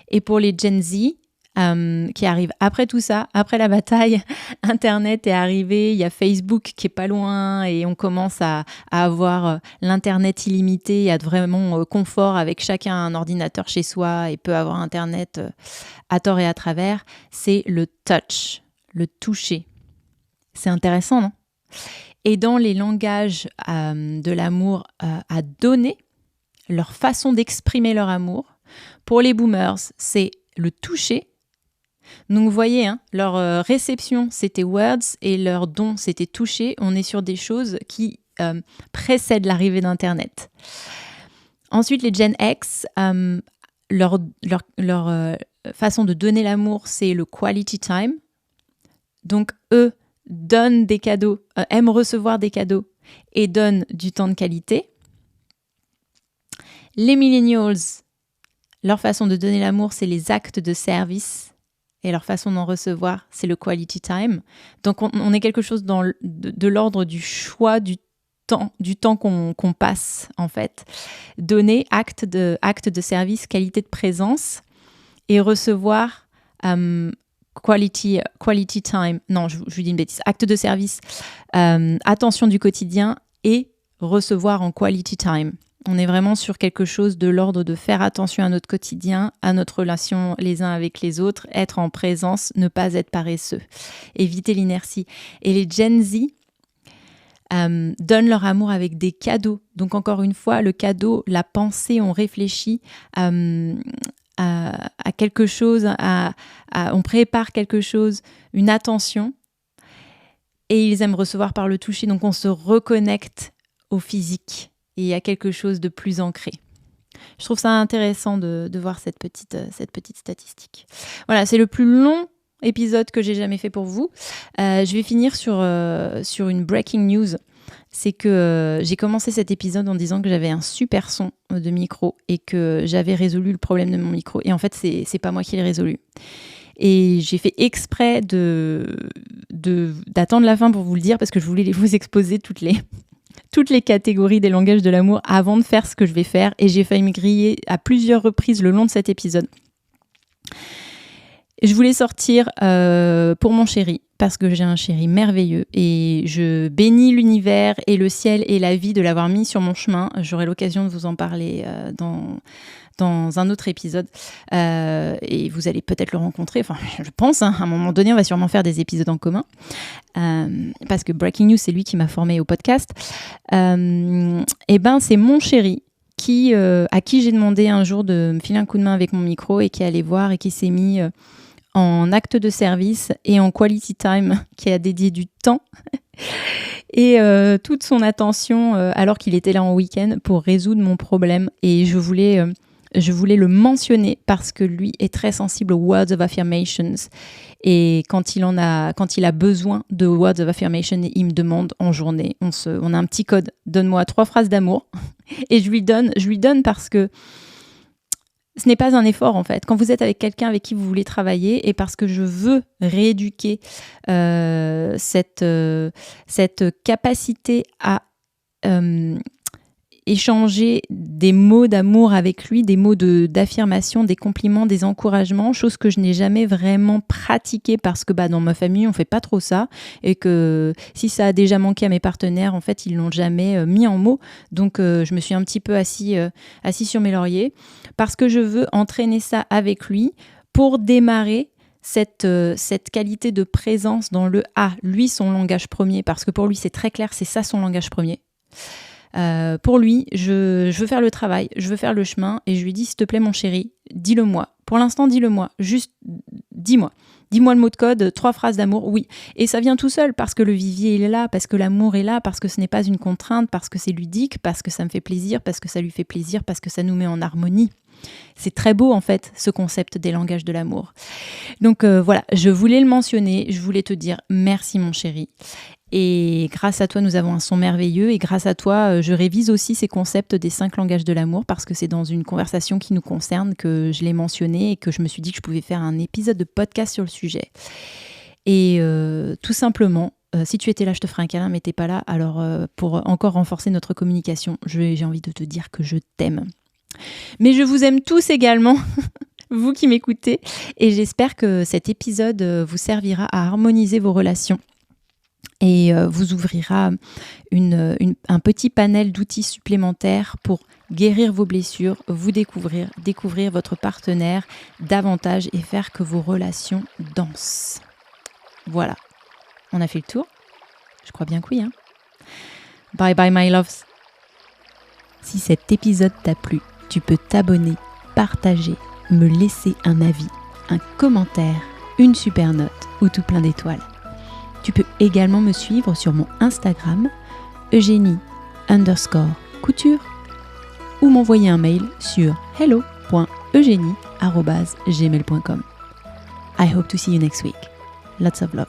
Et pour les Gen Z qui arrivent après tout ça, après la bataille, Internet est arrivé, il y a Facebook qui est pas loin et on commence à avoir l'Internet illimité et à être vraiment confort avec chacun un ordinateur chez soi et peut avoir Internet à tort et à travers, c'est le touch, le toucher. C'est intéressant, non ? Et dans les langages de l'amour à donner, leur façon d'exprimer leur amour, pour les boomers, c'est le toucher. Donc vous voyez, leur réception, c'était words et leur don, c'était toucher. On est sur des choses qui précèdent l'arrivée d'Internet. Ensuite, les Gen X, leur façon de donner l'amour, c'est le quality time. Donc eux donnent des cadeaux, aiment recevoir des cadeaux et donnent du temps de qualité. Les millennials, leur façon de donner l'amour, c'est les actes de service. Et leur façon d'en recevoir, c'est le quality time. Donc on est quelque chose de l'ordre du choix du temps qu'on passe, en fait. Donner acte de service, qualité de présence, et recevoir quality time. Non, je lui dis une bêtise. Acte de service, attention du quotidien, et recevoir en quality time. On est vraiment sur quelque chose de l'ordre de faire attention à notre quotidien, à notre relation les uns avec les autres, être en présence, ne pas être paresseux, éviter l'inertie. Et les Gen Z donnent leur amour avec des cadeaux. Donc encore une fois, le cadeau, la pensée, on réfléchit à quelque chose, on prépare quelque chose, une attention, et ils aiment recevoir par le toucher. Donc on se reconnecte au physique. Et il y a quelque chose de plus ancré. Je trouve ça intéressant de voir cette petite statistique. Voilà, c'est le plus long épisode que j'ai jamais fait pour vous. Je vais finir sur une breaking news. C'est que j'ai commencé cet épisode en disant que j'avais un super son de micro et que j'avais résolu le problème de mon micro. Et en fait, c'est pas moi qui l'ai résolu. Et j'ai fait exprès d'attendre la fin pour vous le dire parce que je voulais vous exposer toutes les catégories des langages de l'amour avant de faire ce que je vais faire, et j'ai failli me griller à plusieurs reprises le long de cet épisode. Je voulais sortir pour mon chéri, parce que j'ai un chéri merveilleux et je bénis l'univers et le ciel et la vie de l'avoir mis sur mon chemin. J'aurai l'occasion de vous en parler dans un autre épisode et vous allez peut-être le rencontrer, enfin je pense, à un moment donné on va sûrement faire des épisodes en commun parce que Breaking News, c'est lui qui m'a formée au podcast. Et ben c'est mon chéri à qui j'ai demandé un jour de me filer un coup de main avec mon micro et qui est allé voir et qui s'est mis en acte de service et en quality time, qui a dédié du temps et toute son attention alors qu'il était là en week-end pour résoudre mon problème. Et je voulais le mentionner parce que lui est très sensible aux words of affirmations. Et quand il a besoin de words of affirmation, il me demande en journée, on a un petit code, donne-moi 3 phrases d'amour. Et je lui donne parce que ce n'est pas un effort en fait. Quand vous êtes avec quelqu'un avec qui vous voulez travailler, et parce que je veux rééduquer cette capacité à échanger des mots d'amour avec lui, des mots d'affirmation, des compliments, des encouragements, chose que je n'ai jamais vraiment pratiquée parce que dans ma famille, on fait pas trop ça, et que si ça a déjà manqué à mes partenaires, en fait, ils l'ont jamais mis en mots. Donc, je me suis un petit peu assis sur mes lauriers parce que je veux entraîner ça avec lui pour démarrer cette qualité de présence dans le lui, son langage premier, parce que pour lui, c'est très clair, c'est ça son langage premier. Pour lui, je veux faire le travail, je veux faire le chemin, et je lui dis, s'il te plaît mon chéri, dis-le-moi. Pour l'instant, dis-le-moi, juste dis-moi le mot de code, 3 phrases d'amour, oui. Et ça vient tout seul parce que le vivier il est là, parce que l'amour est là, parce que ce n'est pas une contrainte, parce que c'est ludique, parce que ça me fait plaisir, parce que ça lui fait plaisir, parce que ça nous met en harmonie. C'est très beau en fait, ce concept des langages de l'amour. Donc voilà, je voulais le mentionner, je voulais te dire merci mon chéri. Et grâce à toi, nous avons un son merveilleux, et grâce à toi, je révise aussi ces concepts des 5 langages de l'amour, parce que c'est dans une conversation qui nous concerne que je l'ai mentionné et que je me suis dit que je pouvais faire un épisode de podcast sur le sujet. Et tout simplement, si tu étais là, je te ferai un câlin, mais t'es pas là. Alors, pour encore renforcer notre communication, j'ai envie de te dire que je t'aime. Mais je vous aime tous également, vous qui m'écoutez. Et j'espère que cet épisode vous servira à harmoniser vos relations et vous ouvrira un petit panel d'outils supplémentaires pour guérir vos blessures, vous découvrir votre partenaire davantage et faire que vos relations dansent. Voilà, on a fait le tour. Je crois bien que oui. Bye bye my loves. Si cet épisode t'a plu, tu peux t'abonner, partager, me laisser un avis, un commentaire, une super note ou tout plein d'étoiles. Tu peux également me suivre sur mon Instagram, Eugénie_couture, ou m'envoyer un mail sur hello.eugenie@gmail.com. I hope to see you next week. Lots of love.